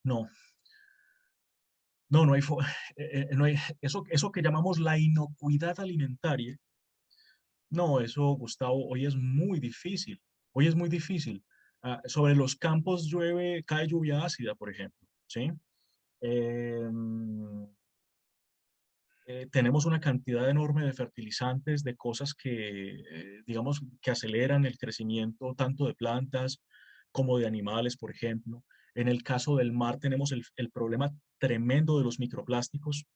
No, no hay, no hay eso que llamamos la inocuidad alimentaria. No, eso, Gustavo, hoy es muy difícil. Hoy es muy difícil. Sobre los campos cae lluvia ácida, por ejemplo, ¿sí? Em, tenemos una cantidad enorme de fertilizantes, de cosas que, digamos, que aceleran el crecimiento tanto de plantas como de animales, por ejemplo. En el caso del mar tenemos el problema tremendo de los microplásticos.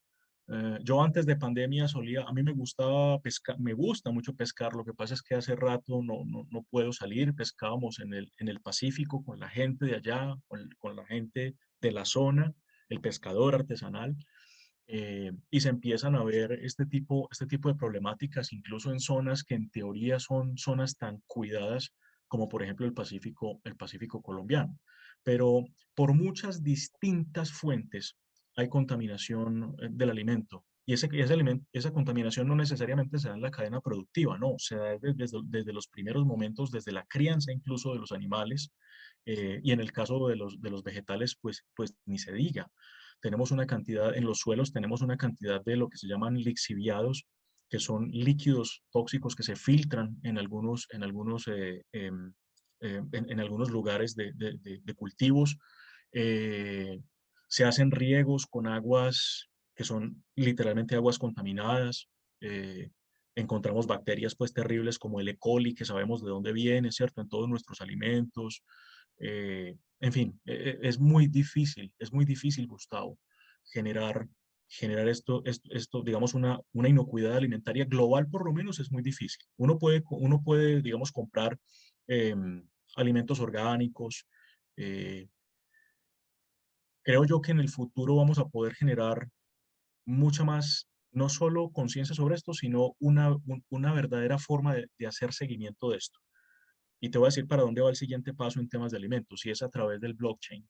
Yo antes de pandemia a mí me gustaba pescar, me gusta mucho pescar, lo que pasa es que hace rato no puedo salir, pescábamos en el Pacífico con la gente de allá, con la gente de la zona, el pescador artesanal, y se empiezan a ver este tipo de problemáticas, incluso en zonas que en teoría son zonas tan cuidadas como por ejemplo el Pacífico colombiano. Pero por muchas distintas fuentes hay contaminación del alimento. Y esa contaminación no necesariamente se da en la cadena productiva, no, se da desde los primeros momentos, desde la crianza incluso de los animales, y en el caso de los vegetales, pues ni se diga. Tenemos una cantidad, en los suelos tenemos una cantidad de lo que se llaman lixiviados, que son líquidos tóxicos que se filtran en algunos lugares de cultivos. Eh, Se hacen riegos con aguas que son literalmente aguas contaminadas. eh, Encontramos bacterias pues terribles como el E. coli, que sabemos de dónde viene, ¿cierto? En todos nuestros alimentos. En fin, es muy difícil, Gustavo, generar, generar esto, digamos, una inocuidad alimentaria global, por lo menos es muy difícil. Uno puede digamos, comprar alimentos orgánicos. eh, Creo yo que en el futuro vamos a poder generar mucha más, no solo conciencia sobre esto, sino una verdadera forma de hacer seguimiento de esto. Y te voy a decir para dónde va el siguiente paso en temas de alimentos, y es a través del blockchain.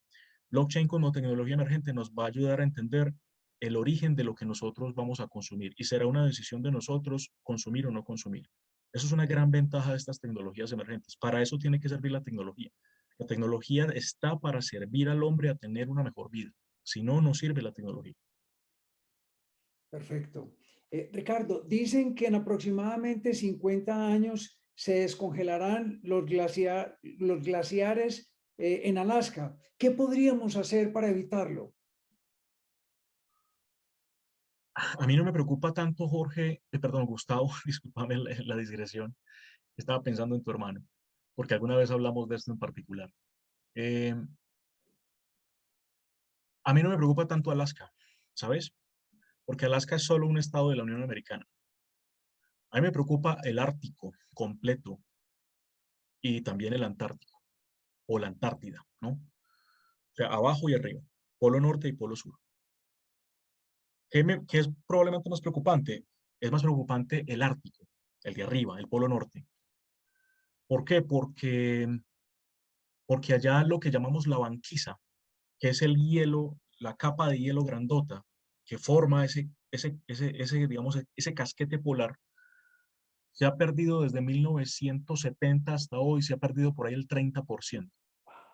Blockchain como tecnología emergente nos va a ayudar a entender el origen de lo que nosotros vamos a consumir y será una decisión de nosotros consumir o no consumir. Eso es una gran ventaja de estas tecnologías emergentes. Para eso tiene que servir la tecnología. La tecnología está para servir al hombre a tener una mejor vida. Si no, no sirve la tecnología. Perfecto. Ricardo, dicen que en aproximadamente 50 años se descongelarán los glaciares en Alaska. ¿Qué podríamos hacer para evitarlo? A mí no me preocupa tanto, Jorge, perdón, Gustavo, discúlpame la digresión. Estaba pensando en tu hermano, porque alguna vez hablamos de esto en particular. Eh, a mí no me preocupa tanto Alaska, ¿sabes? Porque Alaska es solo un estado de la Unión Americana. A mí me preocupa el Ártico completo y también el Antártico o la Antártida, ¿no? O sea, abajo y arriba, Polo Norte y Polo Sur. ¿Qué es probablemente más preocupante? Es más preocupante el Ártico, el de arriba, el Polo Norte. ¿Por qué? Porque allá lo que llamamos la banquisa, que es el hielo, la capa de hielo grandota que forma digamos, ese casquete polar, se ha perdido desde 1970 hasta hoy, se ha perdido por ahí el 30%.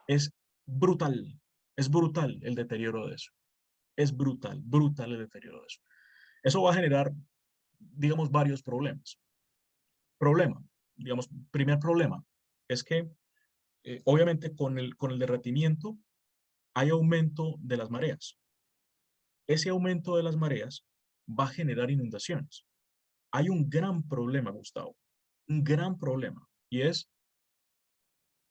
Es brutal, es brutal el deterioro de eso. Es brutal, brutal el deterioro de eso. Eso va a generar, digamos, varios problemas. Problema, digamos, primer problema es que obviamente con el derretimiento hay aumento de las mareas. Ese aumento de las mareas va a generar inundaciones. hay un gran problema, Gustavo, un gran problema, y es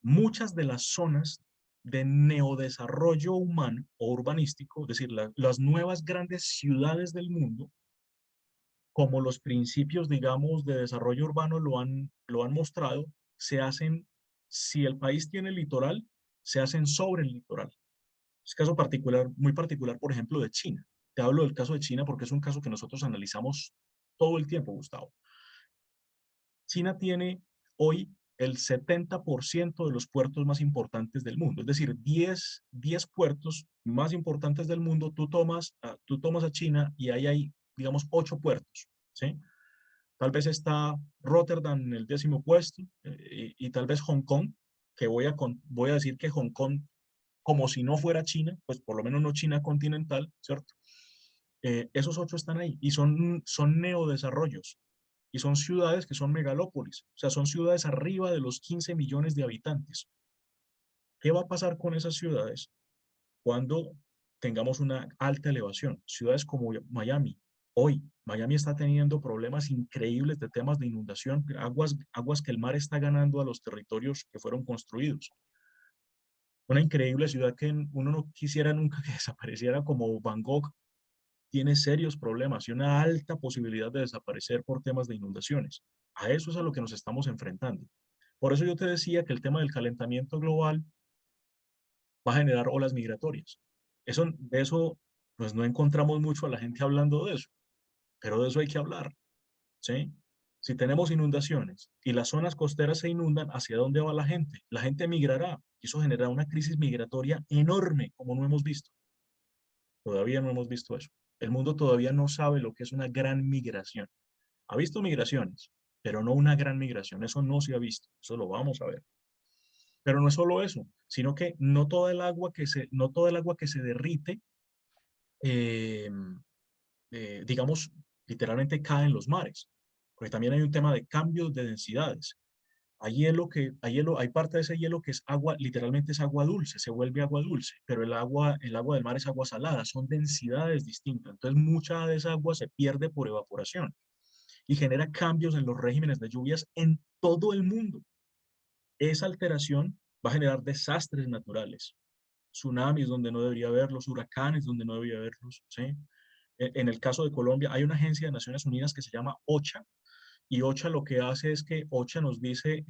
muchas de las zonas de neodesarrollo humano o urbanístico, es decir, las nuevas grandes ciudades del mundo, como los principios, digamos, de desarrollo urbano lo han mostrado, se hacen, si el país tiene litoral, se hacen sobre el litoral. Es caso particular, muy particular, por ejemplo, de China. Te hablo del caso de China porque es un caso que nosotros analizamos todo el tiempo, Gustavo. China tiene hoy el 70% de los puertos más importantes del mundo, es decir, 10 puertos más importantes del mundo, tú tomas a China y ahí hay, digamos, 8 puertos, ¿sí? Tal vez está Rotterdam en el 10º puesto y tal vez Hong Kong, que voy a decir que Hong Kong, como si no fuera China, pues por lo menos no China continental, ¿cierto? Esos 8 están ahí y son neodesarrollos y son ciudades que son megalópolis, o sea, son ciudades arriba de los 15 millones de habitantes. ¿Qué va a pasar con esas ciudades cuando tengamos una alta elevación? Ciudades como Miami. Hoy, Miami está teniendo problemas increíbles de temas de inundación, aguas que el mar está ganando a los territorios que fueron construidos. Una increíble ciudad que uno no quisiera nunca que desapareciera, como Bangkok, tiene serios problemas y una alta posibilidad de desaparecer por temas de inundaciones. A eso es a lo que nos estamos enfrentando. Por eso yo te decía que el tema del calentamiento global va a generar olas migratorias. De eso, pues no encontramos mucho a la gente hablando de eso, pero de eso hay que hablar, ¿sí? Si tenemos inundaciones y las zonas costeras se inundan, ¿hacia dónde va la gente? La gente migrará y eso generará una crisis migratoria enorme, como no hemos visto. Todavía no hemos visto eso. El mundo todavía no sabe lo que es una gran migración. Ha visto migraciones, pero no una gran migración. Eso no se ha visto. Eso lo vamos a ver. Pero no es solo eso, sino que no toda el agua que se derrite, eh, digamos, literalmente cae en los mares. Porque también hay un tema de cambios de densidades. Hay parte de ese hielo que es agua, literalmente es agua dulce, se vuelve agua dulce, pero el agua del mar es agua salada, son densidades distintas. Entonces, mucha de esa agua se pierde por evaporación y genera cambios en los regímenes de lluvias en todo el mundo. Esa alteración va a generar desastres naturales, tsunamis donde no debería haberlos, huracanes donde no debería haberlos, ¿sí? En el caso de Colombia, hay una agencia de Naciones Unidas que se llama OCHA, y OCHA lo que hace es que OCHA nos dice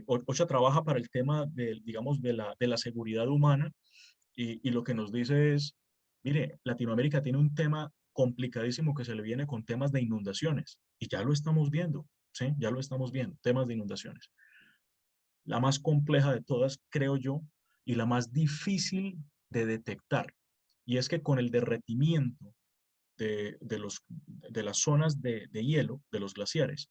OCHA trabaja para el tema de, digamos, de la seguridad humana, y lo que nos dice es, mire, Latinoamérica tiene un tema complicadísimo que se le viene con temas de inundaciones, y ya lo estamos viendo, ¿sí? Ya lo estamos viendo, temas de inundaciones. La más compleja de todas, creo yo, y la más difícil de detectar, y es que con el derretimiento de las zonas de hielo, de los glaciares,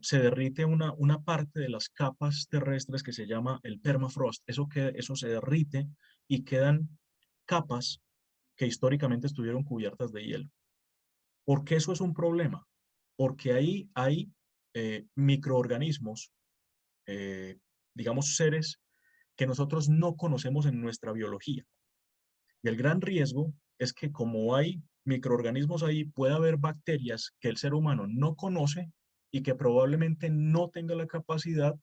se derrite una parte de las capas terrestres que se llama el permafrost. Eso se derrite y quedan capas que históricamente estuvieron cubiertas de hielo. ¿Por qué eso es un problema? Porque ahí hay microorganismos, eh, digamos seres que nosotros no conocemos en nuestra biología. Y el gran riesgo es que como hay microorganismos ahí, puede haber bacterias que el ser humano no conoce y que probablemente no tenga la capacidad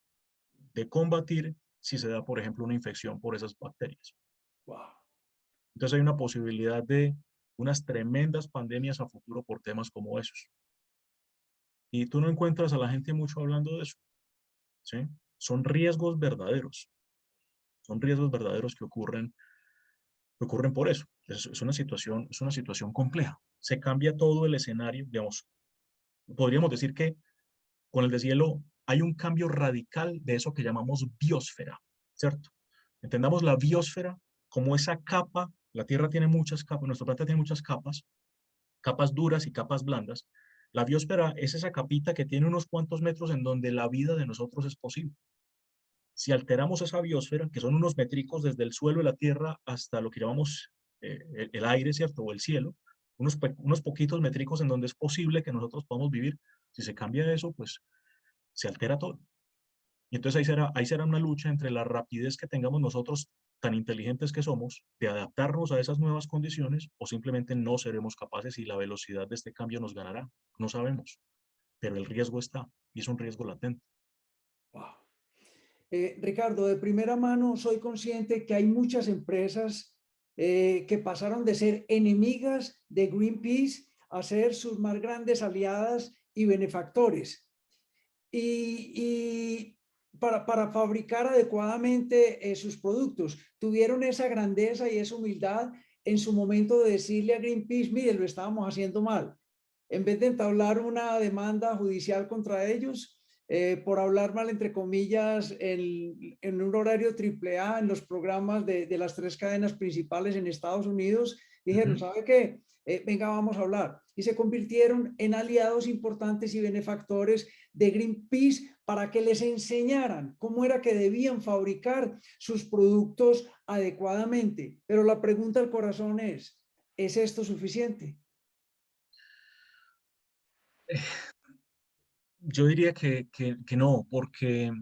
de combatir si se da, por ejemplo, una infección por esas bacterias. Wow. Entonces hay una posibilidad de unas tremendas pandemias a futuro por temas como esos. Y tú no encuentras a la gente mucho hablando de eso, ¿sí? Son riesgos verdaderos, son riesgos verdaderos que ocurren por eso. Es una situación compleja. Se cambia todo el escenario, digamos, podríamos decir que con el deshielo hay un cambio radical de eso que llamamos biosfera, ¿cierto? Entendamos la biosfera como esa capa, la Tierra tiene muchas capas, nuestro planeta tiene muchas capas, capas duras y capas blandas. La biosfera es esa capita que tiene unos cuantos metros en donde la vida de nosotros es posible. Si alteramos esa biosfera, que son unos metricos desde el suelo de la Tierra hasta lo que llamamos el aire, ¿cierto? O el cielo, unos poquitos metricos en donde es posible que nosotros podamos vivir. Si se cambia eso, pues se altera todo. Y entonces ahí será una lucha entre la rapidez que tengamos nosotros tan inteligentes que somos, de adaptarnos a esas nuevas condiciones o simplemente no seremos capaces y la velocidad de este cambio nos ganará. No sabemos, pero el riesgo está y es un riesgo latente. Wow. Ricardo, de primera mano soy consciente que hay muchas empresas que pasaron de ser enemigas de Greenpeace a ser sus más grandes aliadas y benefactores. Y para fabricar adecuadamente sus productos, tuvieron esa grandeza y esa humildad en su momento de decirle a Greenpeace, mire, lo estábamos haciendo mal. En vez de entablar una demanda judicial contra ellos, por hablar mal, entre comillas, en un horario AAA en los programas de las tres cadenas principales en Estados Unidos, dijeron, ¿sabe qué? Venga, vamos a hablar. Y se convirtieron en aliados importantes y benefactores de Greenpeace para que les enseñaran cómo era que debían fabricar sus productos adecuadamente. Pero la pregunta al corazón ¿es esto suficiente? Yo diría que no, porque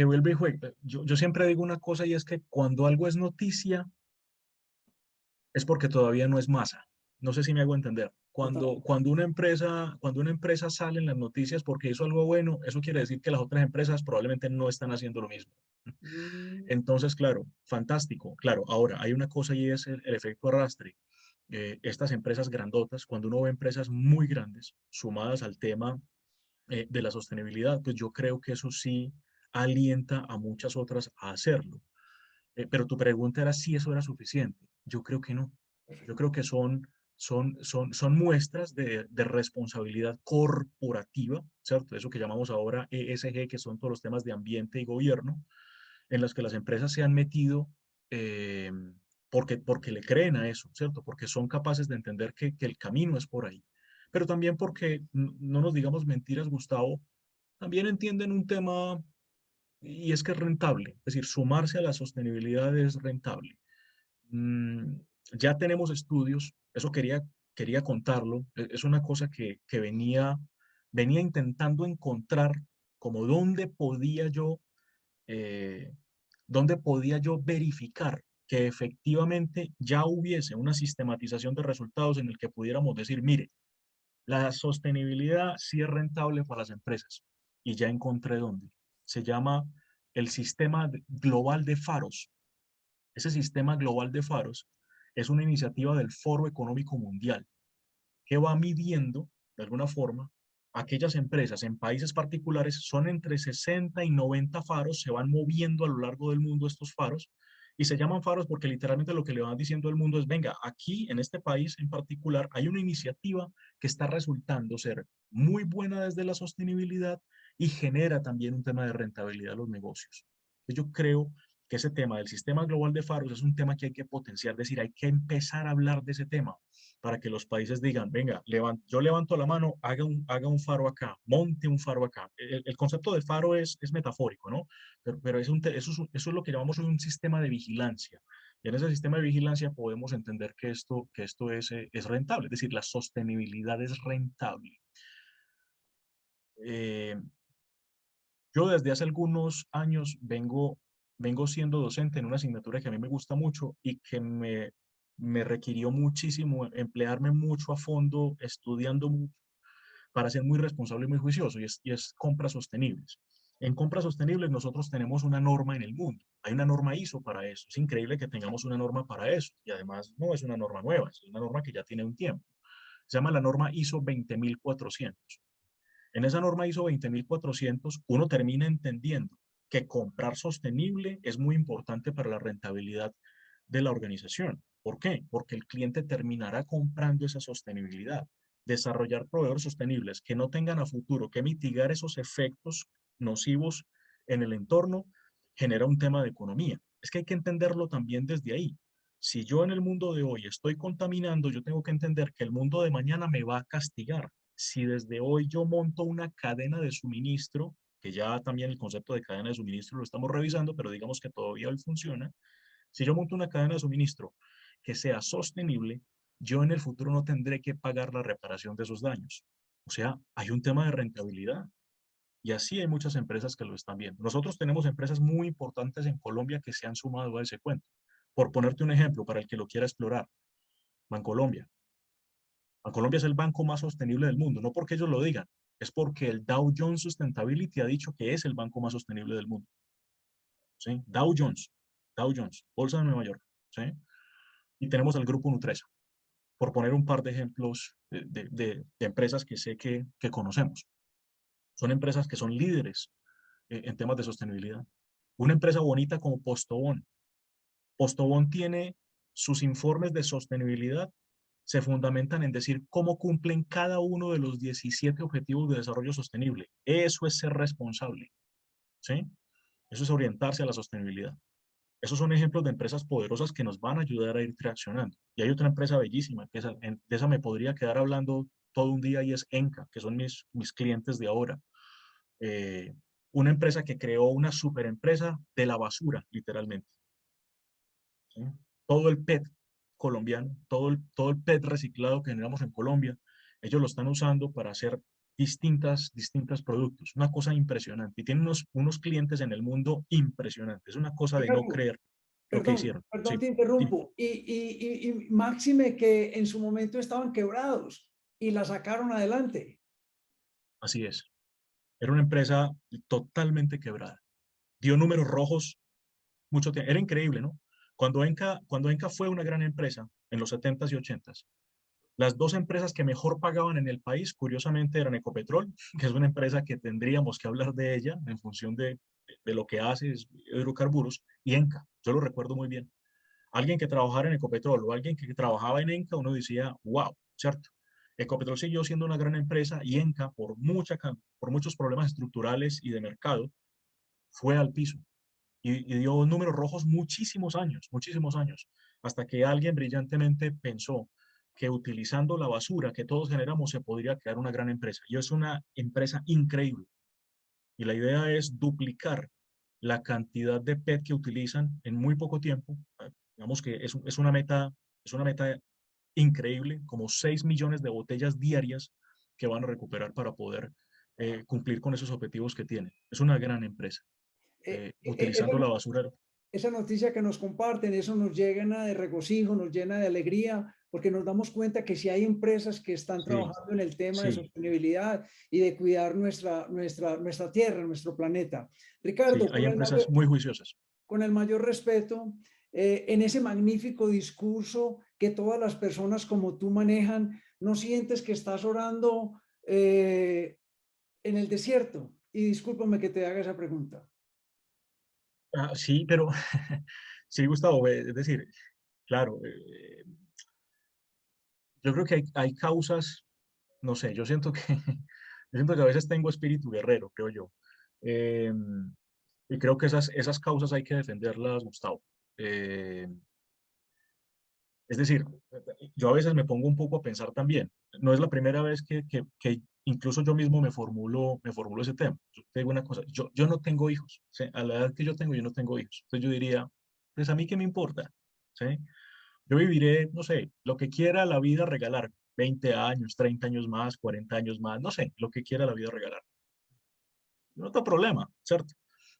vuelve y juega. Yo siempre digo una cosa y es que cuando algo es noticia es porque todavía no es masa. No sé si me hago entender. Total. Cuando una empresa sale en las noticias porque hizo algo bueno, eso quiere decir que las otras empresas probablemente no están haciendo lo mismo. Mm, Entonces, claro, fantástico. Claro, ahora hay una cosa y es el efecto arrastre. Estas empresas grandotas, cuando uno ve empresas muy grandes sumadas al tema de la sostenibilidad, pues yo creo que eso sí alienta a muchas otras a hacerlo. Pero tu pregunta era si eso era suficiente. Yo creo que no. Yo creo que son muestras de responsabilidad corporativa, ¿cierto? Eso que llamamos ahora ESG, que son todos los temas de ambiente y gobierno, en las que las empresas se han metido eh, porque le creen a eso, ¿cierto? Porque son capaces de entender que el camino es por ahí. Pero también porque, no nos digamos mentiras, Gustavo, también entienden un tema y es que es rentable. Es decir, sumarse a la sostenibilidad es rentable. Mm, ya tenemos estudios, eso quería contarlo, es una cosa que venía intentando encontrar como eh, dónde podía yo verificar que efectivamente ya hubiese una sistematización de resultados en el que pudiéramos decir, mire, la sostenibilidad sí es rentable para las empresas. Y ya encontré dónde. Se llama el Sistema Global de Faros. Ese Sistema Global de Faros es una iniciativa del Foro Económico Mundial que va midiendo, de alguna forma, aquellas empresas en países particulares, son entre 60 y 90 faros, se van moviendo a lo largo del mundo estos faros, y se llaman faros porque literalmente lo que le van diciendo al mundo es, venga, aquí en este país en particular hay una iniciativa que está resultando ser muy buena desde la sostenibilidad y genera también un tema de rentabilidad a los negocios. Yo creo que ese tema del sistema global de faros es un tema que hay que potenciar, es decir, hay que empezar a hablar de ese tema para que los países digan, venga, yo levanto la mano, haga un faro acá, monte un faro acá. El concepto de faro es metafórico, ¿no? Pero eso es lo que llamamos un sistema de vigilancia. Y en ese sistema de vigilancia podemos entender que esto es rentable, es decir, la sostenibilidad es rentable. Eh, yo desde hace algunos años vengo siendo docente en una asignatura que a mí me gusta mucho y que me requirió muchísimo emplearme mucho a fondo, estudiando mucho, para ser muy responsable y muy juicioso, y es compras sostenibles. En compras sostenibles nosotros tenemos una norma en el mundo, hay una norma ISO para eso, es increíble que tengamos una norma para eso, y además no es una norma nueva, es una norma que ya tiene un tiempo. Se llama la norma ISO 20400. En esa norma ISO 20400, uno termina entendiendo que comprar sostenible es muy importante para la rentabilidad de la organización. ¿Por qué? Porque el cliente terminará comprando esa sostenibilidad. Desarrollar proveedores sostenibles que no tengan a futuro que mitigar esos efectos nocivos en el entorno genera un tema de economía. Es que hay que entenderlo también desde ahí. Si yo en el mundo de hoy estoy contaminando, yo tengo que entender que el mundo de mañana me va a castigar. Si desde hoy yo monto una cadena de suministro, que ya también el concepto de cadena de suministro lo estamos revisando, pero digamos que todavía hoy funciona, si yo monto una cadena de suministro que sea sostenible, yo en el futuro no tendré que pagar la reparación de esos daños. O sea, hay un tema de rentabilidad. Y así hay muchas empresas que lo están viendo. Nosotros tenemos empresas muy importantes en Colombia que se han sumado a ese cuento. Por ponerte un ejemplo, para el que lo quiera explorar, Bancolombia. Bancolombia es el banco más sostenible del mundo, no porque ellos lo digan, es porque el Dow Jones Sustainability ha dicho que es el banco más sostenible del mundo. ¿Sí? Dow Jones, Bolsa de Nueva York. ¿Sí? Y tenemos al grupo Nutresa, por poner un par de ejemplos de empresas que sé que conocemos. Son empresas que son líderes en temas de sostenibilidad. Una empresa bonita como Postobón. Postobón tiene sus informes de sostenibilidad, se fundamentan en decir cómo cumplen cada uno de los 17 objetivos de desarrollo sostenible. Eso es ser responsable, ¿sí? Eso es orientarse a la sostenibilidad. Esos son ejemplos de empresas poderosas que nos van a ayudar a ir traccionando. Y hay otra empresa bellísima, que de esa me podría quedar hablando todo un día, y es Enca, que son mis clientes de ahora. Eh, una empresa que creó una superempresa de la basura, literalmente. ¿Sí? Todo el PET colombiano, todo el PET reciclado que generamos en Colombia, ellos lo están usando para hacer distintos productos. Una cosa impresionante. Y tienen unos clientes en el mundo impresionantes. Es una cosa de no Ricardo, creer lo que perdón, hicieron. perdón, Sí, te dime. interrumpo. Y máxime que en su momento estaban quebrados y la sacaron adelante. Así es. Era una empresa totalmente quebrada. Dio números rojos mucho tiempo. Era increíble, ¿no? Cuando Enca fue una gran empresa en los 70s y 80s, las dos empresas que mejor pagaban en el país, curiosamente, eran Ecopetrol, que es una empresa que tendríamos que hablar de ella en función de lo que hace, es hidrocarburos, y Enca. Yo lo recuerdo muy bien. Alguien que trabajara en Ecopetrol o alguien que trabajaba en Enca, uno decía, wow, ¿cierto? Ecopetrol siguió siendo una gran empresa y Enca, por muchos problemas estructurales y de mercado, fue al piso y dio números rojos muchísimos años, hasta que alguien brillantemente pensó que utilizando la basura que todos generamos se podría crear una gran empresa. Y es una empresa increíble. Y la idea es duplicar la cantidad de PET que utilizan en muy poco tiempo. Digamos que es una meta increíble, como 6 millones de botellas diarias que van a recuperar para poder cumplir con esos objetivos que tienen. Es una gran empresa, Esa, utilizando la basura. esa noticia que nos comparten, eso nos llena de regocijo, nos llena de alegría, porque nos damos cuenta que si hay empresas que están Sí, trabajando en el tema de sí, sostenibilidad y de cuidar nuestra tierra, nuestro planeta. sí, Ricardo, hay empresas muy juiciosas. con el mayor respeto, en ese magnífico discurso que todas las personas como tú manejan, ¿no sientes que estás orando en el desierto? Y discúlpame que te haga esa pregunta. Sí, pero sí, Gustavo, es decir, claro, yo creo que hay causas, no sé, yo siento que a veces tengo espíritu guerrero, creo yo. Eh, y creo que esas causas hay que defenderlas, Gustavo. Eh, Es decir, yo a veces me pongo un poco a pensar también. No es la primera vez que incluso yo mismo me formulo ese tema. Yo te digo una cosa, yo no tengo hijos. ¿Sí? A la edad que yo tengo, yo no tengo hijos. Entonces yo diría, pues a mí qué me importa. ¿Sí? Yo viviré, no sé, lo que quiera la vida regalar. 20 años, 30 años más, 40 años más, no sé, lo que quiera la vida regalar. No tengo problema, ¿cierto?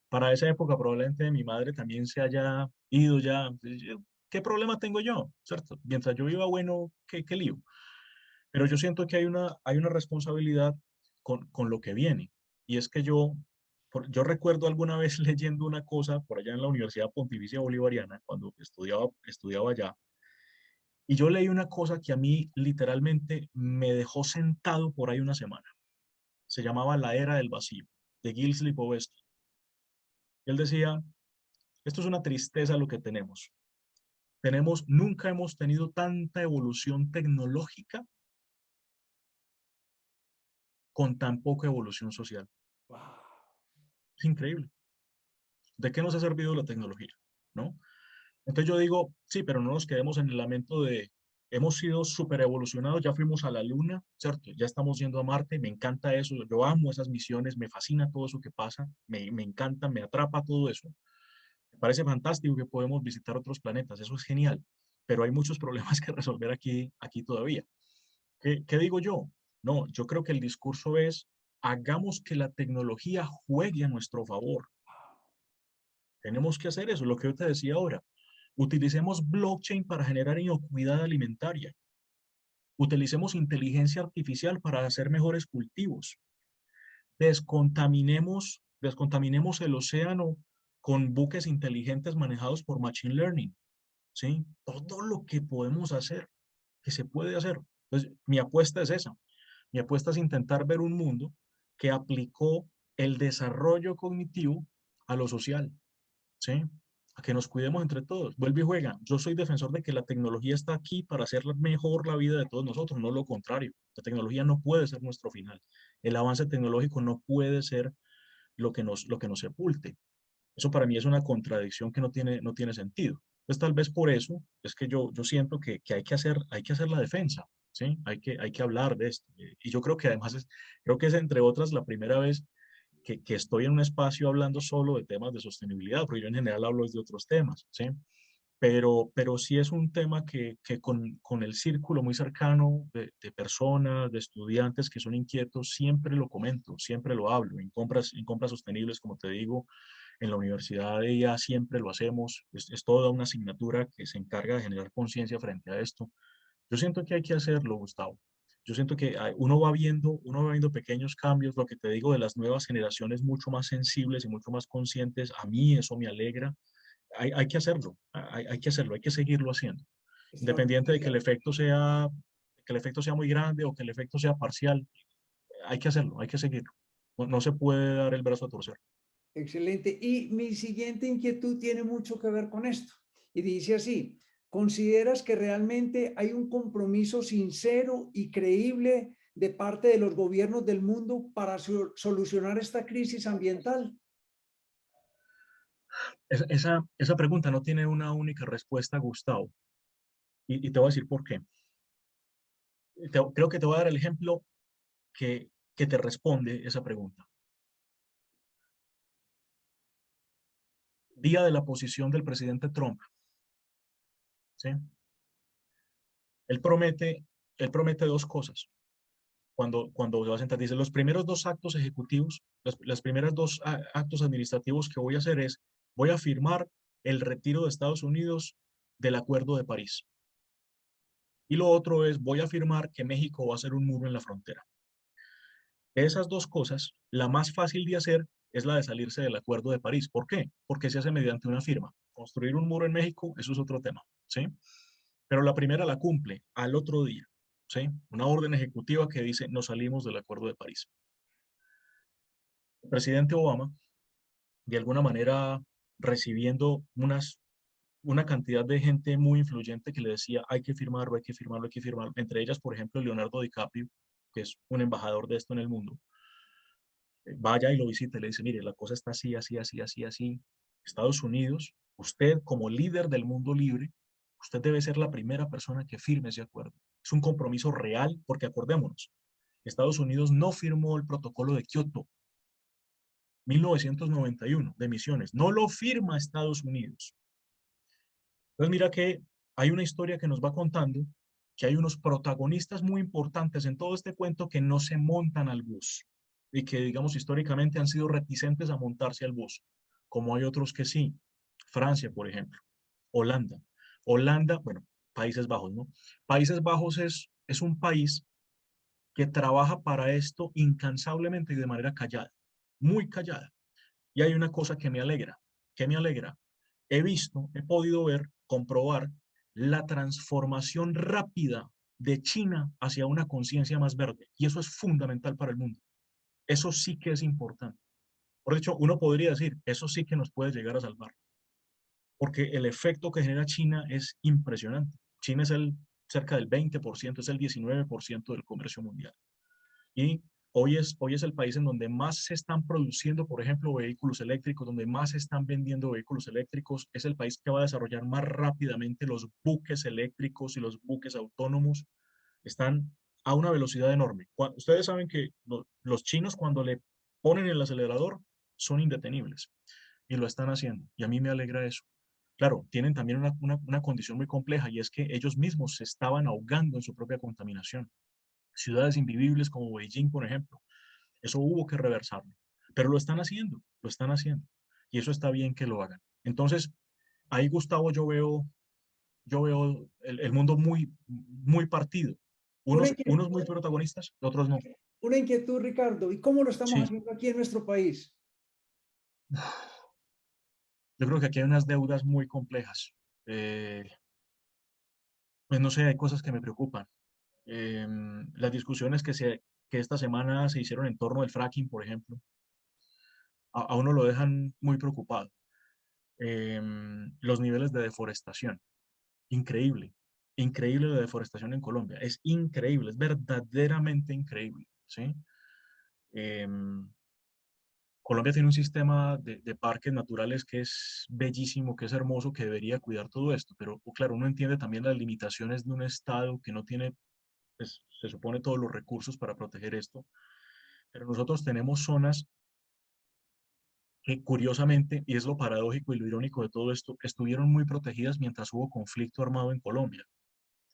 Para esa época probablemente mi madre también se haya ido ya. ¿Qué problema tengo yo? ¿Cierto? Mientras yo viva bueno, ¿qué lío? Pero yo siento que hay una responsabilidad con lo que viene. Y es que yo recuerdo alguna vez leyendo una cosa por allá en la Universidad Pontificia Bolivariana, cuando estudiaba allá, y yo leí una cosa que a mí literalmente me dejó sentado por ahí una semana. Se llamaba La Era del Vacío, de Gilles Lipovetsky. Él decía, esto es una tristeza lo que tenemos. Nunca hemos tenido tanta evolución tecnológica con tan poca evolución social. Wow. Es increíble. ¿De qué nos ha servido la tecnología? ¿No? Entonces yo digo, sí, pero no nos quedemos en el lamento de, hemos sido súper evolucionados, ya fuimos a la luna, ¿cierto? Ya estamos yendo a Marte, me encanta eso, yo amo esas misiones, me fascina todo eso que pasa, me encanta, me atrapa todo eso. Me parece fantástico que podemos visitar otros planetas, eso es genial, pero hay muchos problemas que resolver aquí todavía. ¿Qué digo yo? No, yo creo que el discurso es, hagamos que la tecnología juegue a nuestro favor. Tenemos que hacer eso, lo que yo te decía ahora. Utilicemos blockchain para generar inocuidad alimentaria. Utilicemos inteligencia artificial para hacer mejores cultivos. Descontaminemos el océano con buques inteligentes manejados por Machine Learning. ¿Sí? Todo lo que podemos hacer, que se puede hacer. Entonces, mi apuesta es esa. Mi apuesta es intentar ver un mundo que aplicó el desarrollo cognitivo a lo social. ¿Sí? A que nos cuidemos entre todos. Vuelve y juega. Yo soy defensor de que la tecnología está aquí para hacer mejor la vida de todos nosotros, no lo contrario. La tecnología no puede ser nuestro final. El avance tecnológico no puede ser lo que nos sepulte. Eso para mí es una contradicción que no tiene sentido. Entonces, tal vez por eso es que yo siento que hay que hacer la defensa, ¿sí? Hay que hablar de esto. Y yo creo que además creo que es entre otras la primera vez que estoy en un espacio hablando solo de temas de sostenibilidad, porque yo en general hablo de otros temas, ¿sí? Pero sí es un tema que con el círculo muy cercano de personas, de estudiantes que son inquietos, siempre lo comento, siempre lo hablo. En compras sostenibles, como te digo, en la universidad de IA siempre lo hacemos. Es toda una asignatura que se encarga de generar conciencia frente a esto. Yo siento que hay que hacerlo, Gustavo. Yo siento que uno va viendo pequeños cambios, lo que te digo de las nuevas generaciones mucho más sensibles y mucho más conscientes. A mí eso me alegra. Hay que hacerlo, hay que hacerlo, hay que seguirlo haciendo. Independiente de que el efecto sea muy grande o que el efecto sea parcial, hay que hacerlo, hay que seguirlo. No se puede dar el brazo a torcer. Excelente. Y mi siguiente inquietud tiene mucho que ver con esto. Y dice así, ¿consideras que realmente hay un compromiso sincero y creíble de parte de los gobiernos del mundo para solucionar esta crisis ambiental? Esa pregunta no tiene una única respuesta, Gustavo, y te voy a decir por qué. Creo que te voy a dar el ejemplo que te responde esa pregunta. Día de la posición del presidente Trump, ¿sí? Él promete, él promete dos cosas cuando se va a sentar. Dice, los primeros dos actos ejecutivos, las primeras dos actos administrativos que voy a hacer es, voy a firmar el retiro de Estados Unidos del Acuerdo de París. Y lo otro es, voy a afirmar que México va a ser un muro en la frontera. De esas dos cosas, la más fácil de hacer es la de salirse del Acuerdo de París. ¿Por qué? Porque se hace mediante una firma. Construir un muro en México, eso es otro tema, ¿sí? Pero la primera la cumple al otro día, ¿sí? Una orden ejecutiva que dice, nos salimos del Acuerdo de París. El presidente Obama, de alguna manera, recibiendo una cantidad de gente muy influyente que le decía, hay que firmarlo, hay que firmarlo, hay que firmarlo. Entre ellas, por ejemplo, Leonardo DiCaprio, que es un embajador de esto en el mundo, vaya y lo visite, le dice, mire, la cosa está así, así, así, así, así. Estados Unidos, usted como líder del mundo libre, usted debe ser la primera persona que firme ese acuerdo. Es un compromiso real, porque acordémonos, Estados Unidos no firmó el protocolo de Kioto, 1991, de emisiones. No lo firma Estados Unidos. Entonces mira que hay una historia que nos va contando que hay unos protagonistas muy importantes en todo este cuento que no se montan al bus y que, digamos, históricamente han sido reticentes a montarse al bus, como hay otros que sí. Francia, por ejemplo, Holanda. Holanda, bueno, Países Bajos, ¿no? Países Bajos es un país que trabaja para esto incansablemente y de manera callada, muy callada. Y hay una cosa que me alegra, que me alegra. He podido ver, comprobar la transformación rápida de China hacia una conciencia más verde. Y eso es fundamental para el mundo. Eso sí que es importante. Por hecho, uno podría decir, eso sí que nos puede llegar a salvar, porque el efecto que genera China es impresionante. China es cerca del 20%, es el 19% del comercio mundial. Y hoy es el país en donde más se están produciendo, por ejemplo, vehículos eléctricos, donde más se están vendiendo vehículos eléctricos. Es el país que va a desarrollar más rápidamente los buques eléctricos y los buques autónomos. Están a una velocidad enorme. Ustedes saben que los chinos cuando le ponen el acelerador son indetenibles y lo están haciendo. Y a mí me alegra eso. Claro, tienen también una condición muy compleja y es que ellos mismos se estaban ahogando en su propia contaminación. Ciudades invivibles como Beijing, por ejemplo. Eso hubo que reversarlo, pero lo están haciendo, lo están haciendo. Y eso está bien que lo hagan. Entonces, ahí, Gustavo, yo veo el mundo muy, muy partido. Una Unos muy protagonistas, otros no. una inquietud, Ricardo, ¿y cómo lo estamos Sí, haciendo aquí en nuestro país? yo creo que aquí hay unas deudas muy complejas. Eh, pues no sé, hay cosas que me preocupan. Las discusiones que esta semana se hicieron en torno al fracking, por ejemplo, a uno lo dejan muy preocupado. Los niveles de deforestación, increíble, increíble la deforestación en Colombia, es increíble, es verdaderamente increíble, ¿sí? Em, Colombia tiene un sistema de parques naturales que es bellísimo, que es hermoso, que debería cuidar todo esto, pero claro, uno entiende también las limitaciones de un estado que no tiene, pues, se supone todos los recursos para proteger esto, pero nosotros tenemos zonas que curiosamente, y es lo paradójico y lo irónico de todo esto, estuvieron muy protegidas mientras hubo conflicto armado en Colombia.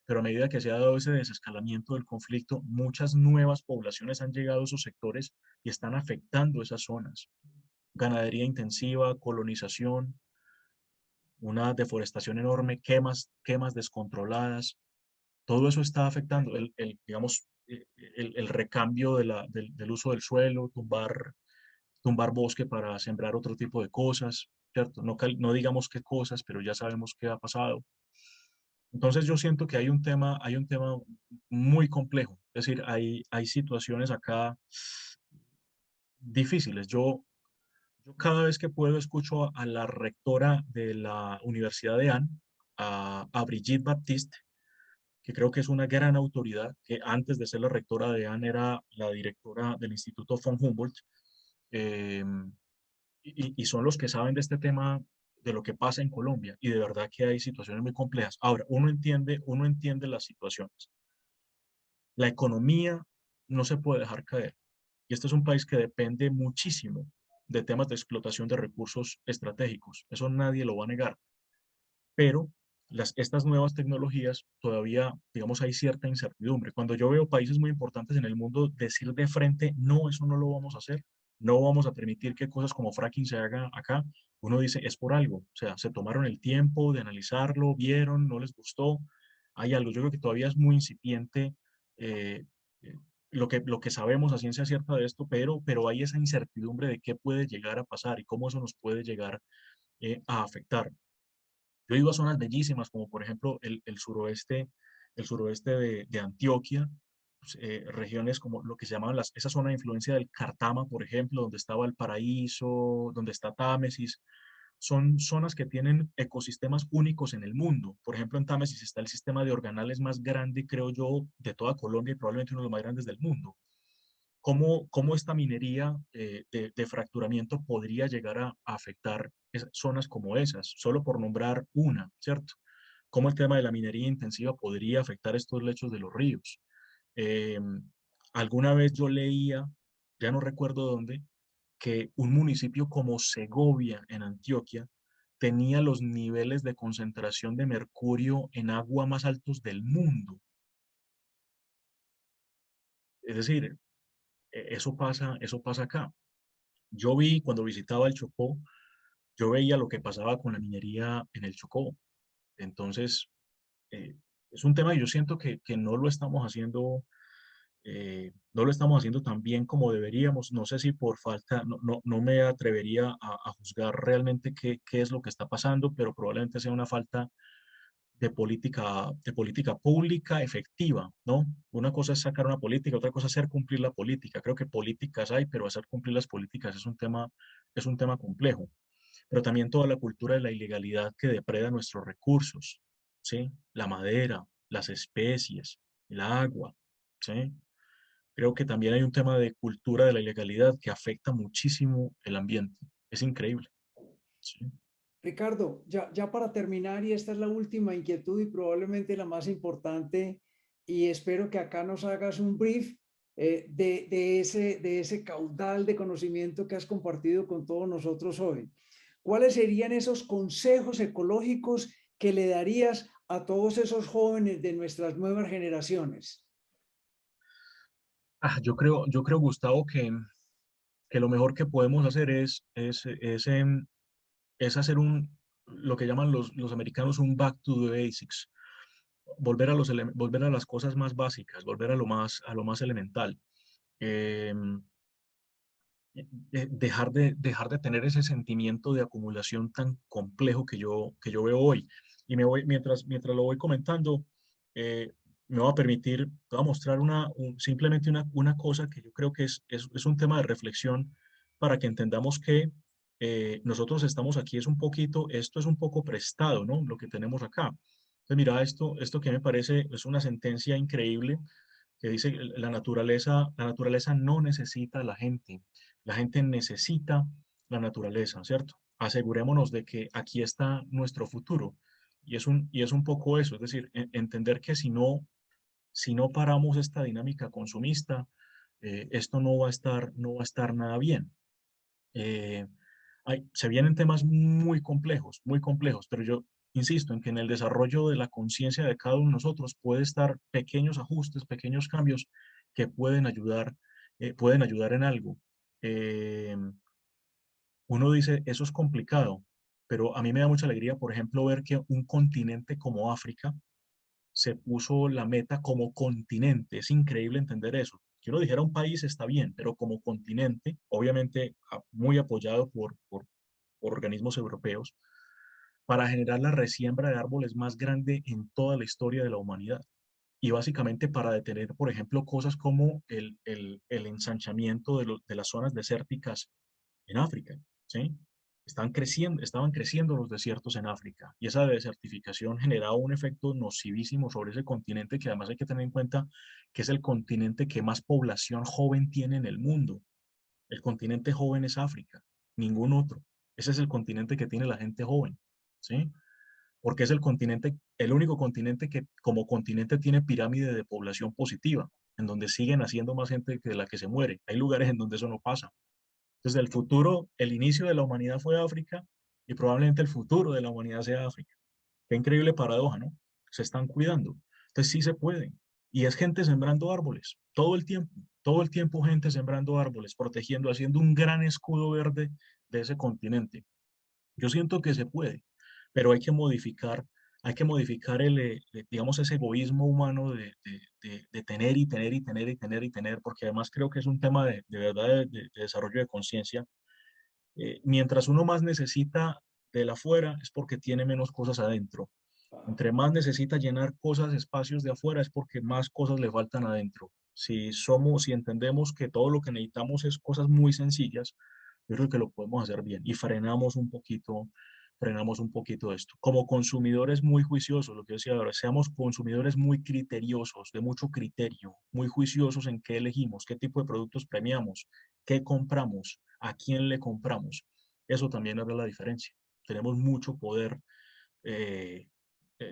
Pero a medida que se ha dado ese desescalamiento del conflicto, muchas nuevas poblaciones han llegado a esos sectores y están afectando esas zonas. Ganadería intensiva, colonización, una deforestación enorme, quemas descontroladas, todo eso está afectando digamos, el recambio del uso del suelo, tumbar bosque para sembrar otro tipo de cosas, ¿cierto? No digamos qué cosas, pero ya sabemos qué ha pasado. Entonces yo siento que hay un tema muy complejo, es decir, hay situaciones acá difíciles. Yo cada vez que puedo escucho a la rectora de la Universidad de Anne, a Brigitte Baptiste, que creo que es una gran autoridad, que antes de ser la rectora de Anne era la directora del Instituto von Humboldt, eh, y son los que saben de este tema, de lo que pasa en Colombia, y de verdad que hay situaciones muy complejas. Ahora, uno entiende las situaciones. La economía no se puede dejar caer, y este es un país que depende muchísimo de temas de explotación de recursos estratégicos. Eso nadie lo va a negar, pero estas nuevas tecnologías todavía, digamos, hay cierta incertidumbre. Cuando yo veo países muy importantes en el mundo decir de frente, no, eso no lo vamos a hacer, no vamos a permitir que cosas como fracking se hagan acá, uno dice, es por algo, o sea, se tomaron el tiempo de analizarlo, vieron, no les gustó, hay algo, yo creo que todavía es muy incipiente eh, eh, lo que sabemos a ciencia cierta de esto, pero hay esa incertidumbre de qué puede llegar a pasar y cómo eso nos puede llegar a afectar. Yo he ido a zonas bellísimas, como por ejemplo el suroeste de Antioquia, pues, regiones como lo que se llamaban esa zona de influencia del Cartama, por ejemplo, donde estaba el Paraíso, donde está Támesis. Son zonas que tienen ecosistemas únicos en el mundo. Por ejemplo, en Támesis está el sistema de organales más grande, creo yo, de toda Colombia y probablemente uno de los más grandes del mundo. ¿Cómo esta minería de fracturamiento podría llegar a afectar zonas como esas? Solo por nombrar una, ¿cierto? ¿Cómo el tema de la minería intensiva podría afectar estos lechos de los ríos? Eh, Alguna vez yo leía, ya no recuerdo dónde, que un municipio como Segovia, en Antioquia, tenía los niveles de concentración de mercurio en agua más altos del mundo. Es decir, eso pasa acá. Yo vi cuando visitaba el Chocó, yo veía lo que pasaba con la minería en el Chocó. Entonces, eh, es un tema que yo siento que no lo estamos haciendo tan bien como deberíamos. No sé si por falta, no me atrevería a juzgar realmente qué es lo que está pasando, pero probablemente sea una falta de política pública efectiva, ¿no? Una cosa es sacar una política, otra cosa es hacer cumplir la política. Creo que políticas hay, pero hacer cumplir las políticas es un tema complejo. Pero también toda la cultura de la ilegalidad que depreda nuestros recursos, ¿sí? La madera, las especies, el agua, ¿sí? Creo que también hay un tema de cultura de la ilegalidad que afecta muchísimo el ambiente. Es increíble, ¿sí? Ricardo, ya para terminar, y esta es la última inquietud y probablemente la más importante, y espero que acá nos hagas un brief de ese caudal de conocimiento que has compartido con todos nosotros hoy. ¿Cuáles serían esos consejos ecológicos que le darías a todos esos jóvenes de nuestras nuevas generaciones? Yo creo, Gustavo, que que lo mejor que podemos hacer es hacer lo que llaman los americanos un back to the basics, volver a las cosas más básicas, volver a lo más elemental. Em, dejar de tener ese sentimiento de acumulación tan complejo que yo veo hoy. Y mientras lo voy comentando, eh, me va a permitir, te voy a mostrar simplemente una cosa que yo creo que es un tema de reflexión para que entendamos que nosotros estamos aquí, esto es un poco prestado, ¿no? Lo que tenemos acá. Entonces, mira, esto que me parece es una sentencia increíble que dice que la naturaleza no necesita a la gente necesita la naturaleza, ¿cierto? Asegurémonos de que aquí está nuestro futuro. Y es un poco eso, es decir, entender que si no paramos esta dinámica consumista, esto no va a estar nada bien. Eh, Se vienen temas muy complejos, pero yo insisto en que en el desarrollo de la conciencia de cada uno de nosotros puede estar pequeños ajustes, pequeños cambios que pueden ayudar en algo. Eh, Uno dice, eso es complicado, pero a mí me da mucha alegría, por ejemplo, ver que un continente como África se puso la meta como continente. Es increíble entender eso. Que uno dijera un país está bien, pero como continente, obviamente muy apoyado por organismos europeos, para generar la resiembra de árboles más grande en toda la historia de la humanidad. Y básicamente para detener, por ejemplo, cosas como el ensanchamiento de las zonas desérticas en África, ¿sí? Estaban creciendo los desiertos en África y esa desertificación generaba un efecto nocivísimo sobre ese continente que además hay que tener en cuenta que es el continente que más población joven tiene en el mundo. El continente joven es África, ningún otro. Ese es el continente que tiene la gente joven, ¿sí? Porque es el único continente que como continente tiene pirámide de población positiva, en donde siguen haciendo más gente que la que se muere. Hay lugares en donde eso no pasa. Entonces, el futuro, el inicio de la humanidad fue África y probablemente el futuro de la humanidad sea África. Qué increíble paradoja, ¿no? Se están cuidando. Entonces, sí se puede. Y es gente sembrando árboles, todo el tiempo gente sembrando árboles, protegiendo, haciendo un gran escudo verde de ese continente. Yo siento que se puede, pero hay que modificar digamos, ese egoísmo humano de tener y tener y tener y tener y tener, porque además creo que es un tema de verdad de desarrollo de conciencia. Mientras uno más necesita de la afuera es porque tiene menos cosas adentro. Entre más necesita llenar cosas, espacios de afuera, es porque más cosas le faltan adentro. Si entendemos que todo lo que necesitamos es cosas muy sencillas, yo creo que lo podemos hacer bien y frenamos un poquito esto. Como consumidores muy juiciosos, lo que decía ahora, seamos consumidores muy criteriosos, de mucho criterio, muy juiciosos en qué elegimos, qué tipo de productos premiamos, qué compramos, a quién le compramos. Eso también hace la diferencia. Tenemos mucho poder eh,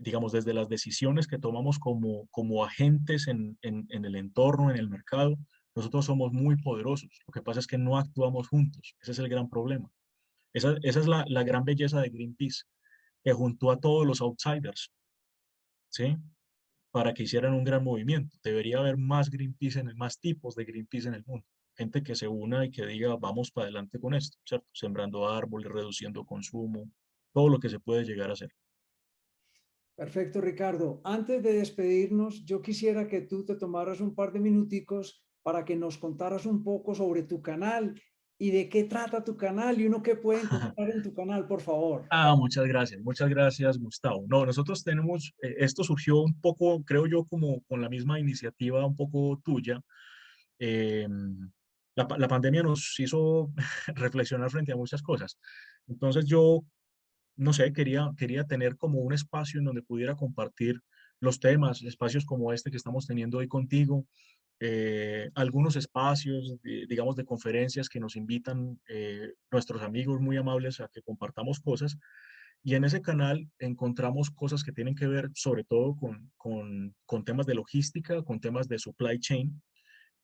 digamos, desde las decisiones que tomamos como agentes en el entorno, en el mercado, nosotros somos muy poderosos. Lo que pasa es que no actuamos juntos. Ese es el gran problema. Esa es la gran belleza de Greenpeace, que juntó a todos los outsiders, ¿sí? Para que hicieran un gran movimiento. Debería haber más tipos de Greenpeace en el mundo. Gente que se una y que diga, vamos para adelante con esto, ¿cierto? Sembrando árboles, reduciendo consumo, todo lo que se puede llegar a hacer. Perfecto, Ricardo. Antes de despedirnos, yo quisiera que tú te tomaras un par de minuticos para que nos contaras un poco sobre tu canal y de qué trata tu canal y uno qué puede encontrar en tu canal, por favor. Muchas gracias, Gustavo. No, nosotros tenemos, esto surgió un poco, creo yo, como con la misma iniciativa un poco tuya. Eh, la pandemia nos hizo reflexionar frente a muchas cosas. Entonces yo, no sé, quería tener como un espacio en donde pudiera compartir los temas, espacios como este que estamos teniendo hoy contigo, algunos espacios, digamos, de conferencias que nos invitan nuestros amigos muy amables a que compartamos cosas. Y en ese canal encontramos cosas que tienen que ver sobre todo con temas de logística, con temas de supply chain,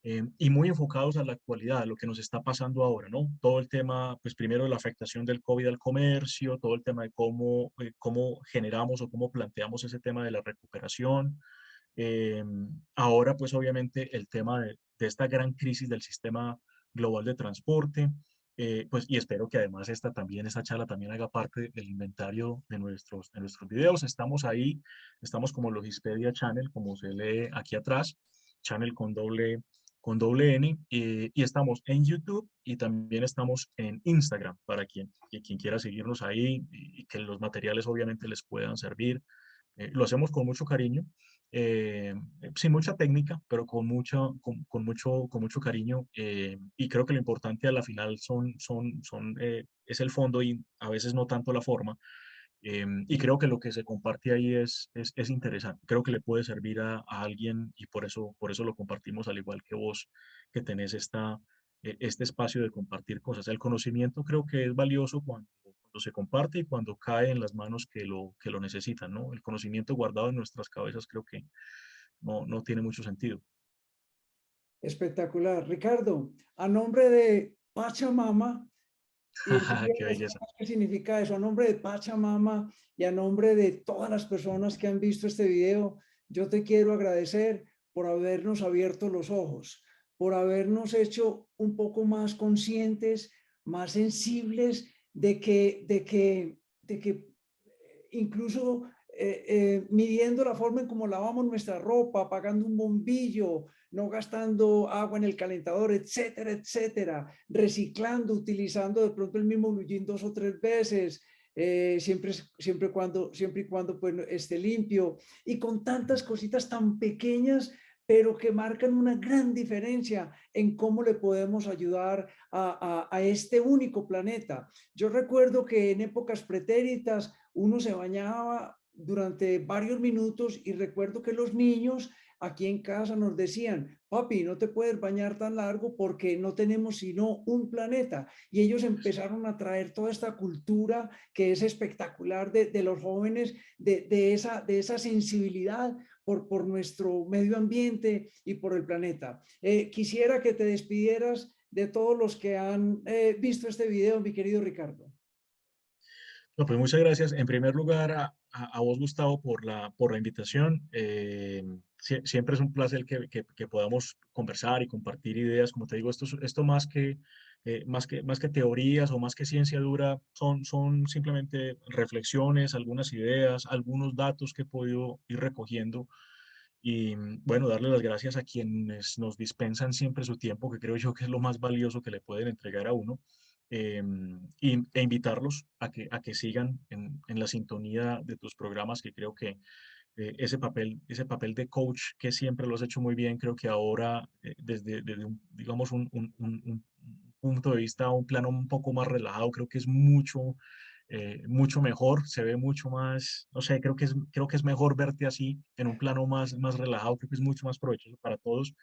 y muy enfocados a la actualidad, a lo que nos está pasando ahora, ¿no? Todo el tema, pues primero la afectación del COVID al comercio, todo el tema de cómo generamos o cómo planteamos ese tema de la recuperación. Eh, Ahora, pues obviamente el tema de esta gran crisis del sistema global de transporte. Pues, y espero que además esta charla también haga parte del inventario de nuestros videos. Estamos ahí, estamos como Logispedia Channel, como se lee aquí atrás, Channel con doble N, y estamos en YouTube y también estamos en Instagram para quien quiera seguirnos ahí y que los materiales obviamente les puedan servir. Lo hacemos con mucho cariño, eh, sin mucha técnica, pero con mucho cariño. Y creo que lo importante a la final es el fondo y a veces no tanto la forma. Y creo que lo que se comparte ahí es interesante. Creo que le puede servir a alguien y por eso lo compartimos al igual que vos, que tenés este espacio de compartir cosas. El conocimiento creo que es valioso cuando se comparte y cuando cae en las manos que lo necesitan, ¿no? El conocimiento guardado en nuestras cabezas creo que no tiene mucho sentido. Espectacular. Ricardo, a nombre de Pachamama, y enseguida Qué nos belleza. explicas qué significa eso, a nombre de Pachamama y a nombre de todas las personas que han visto este video, yo te quiero agradecer por habernos abierto los ojos, por habernos hecho un poco más conscientes, más sensibles de que incluso midiendo la forma en cómo lavamos nuestra ropa, apagando un bombillo, no gastando agua en el calentador, etcétera, etcétera, reciclando, utilizando de pronto el mismo blue jean 2 o 3 veces, siempre y cuando pues, esté limpio, y con tantas cositas tan pequeñas, pero que marcan una gran diferencia en cómo le podemos ayudar a este único planeta. Yo recuerdo que en épocas pretéritas uno se bañaba durante varios minutos y recuerdo que los niños aquí en casa nos decían, papi, no te puedes bañar tan largo porque no tenemos sino un planeta. Y ellos empezaron a traer toda esta cultura que es espectacular de los jóvenes, de esa sensibilidad por nuestro medio ambiente y por el planeta. Quisiera que te despidieras de todos los que han visto este video, mi querido Ricardo. No, pues muchas gracias. En primer lugar, a vos, Gustavo, por la invitación. Siempre es un placer que podamos conversar y compartir ideas. Como te digo, esto más que teorías o más que ciencia dura, son simplemente reflexiones, algunas ideas, algunos datos que he podido ir recogiendo. Y bueno, darle las gracias a quienes nos dispensan siempre su tiempo, que creo yo que es lo más valioso que le pueden entregar a uno, e invitarlos a que sigan en la sintonía de tus programas, que creo que ese papel de coach que siempre lo has hecho muy bien, creo que ahora desde digamos, un punto de vista, un plano un poco más relajado, creo que es mucho mejor, se ve mucho más, no sé, creo que es mejor verte así, en un plano más relajado, creo que es mucho más provechoso para todos.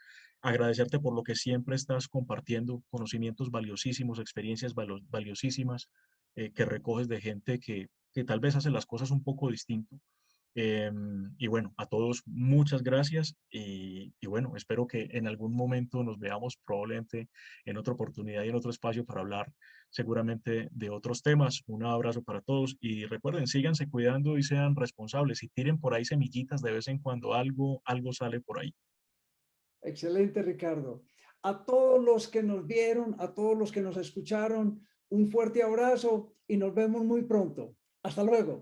Agradecerte por lo que siempre estás compartiendo, conocimientos valiosísimos, experiencias valiosísimas que recoges de gente que tal vez hace las cosas un poco distinto. Y bueno, a todos muchas gracias y bueno, espero que en algún momento nos veamos probablemente en otra oportunidad y en otro espacio para hablar seguramente de otros temas. Un abrazo para todos y recuerden, síganse cuidando y sean responsables y tiren por ahí semillitas de vez en cuando algo sale por ahí. Excelente, Ricardo. A todos los que nos vieron, a todos los que nos escucharon, un fuerte abrazo y nos vemos muy pronto. Hasta luego.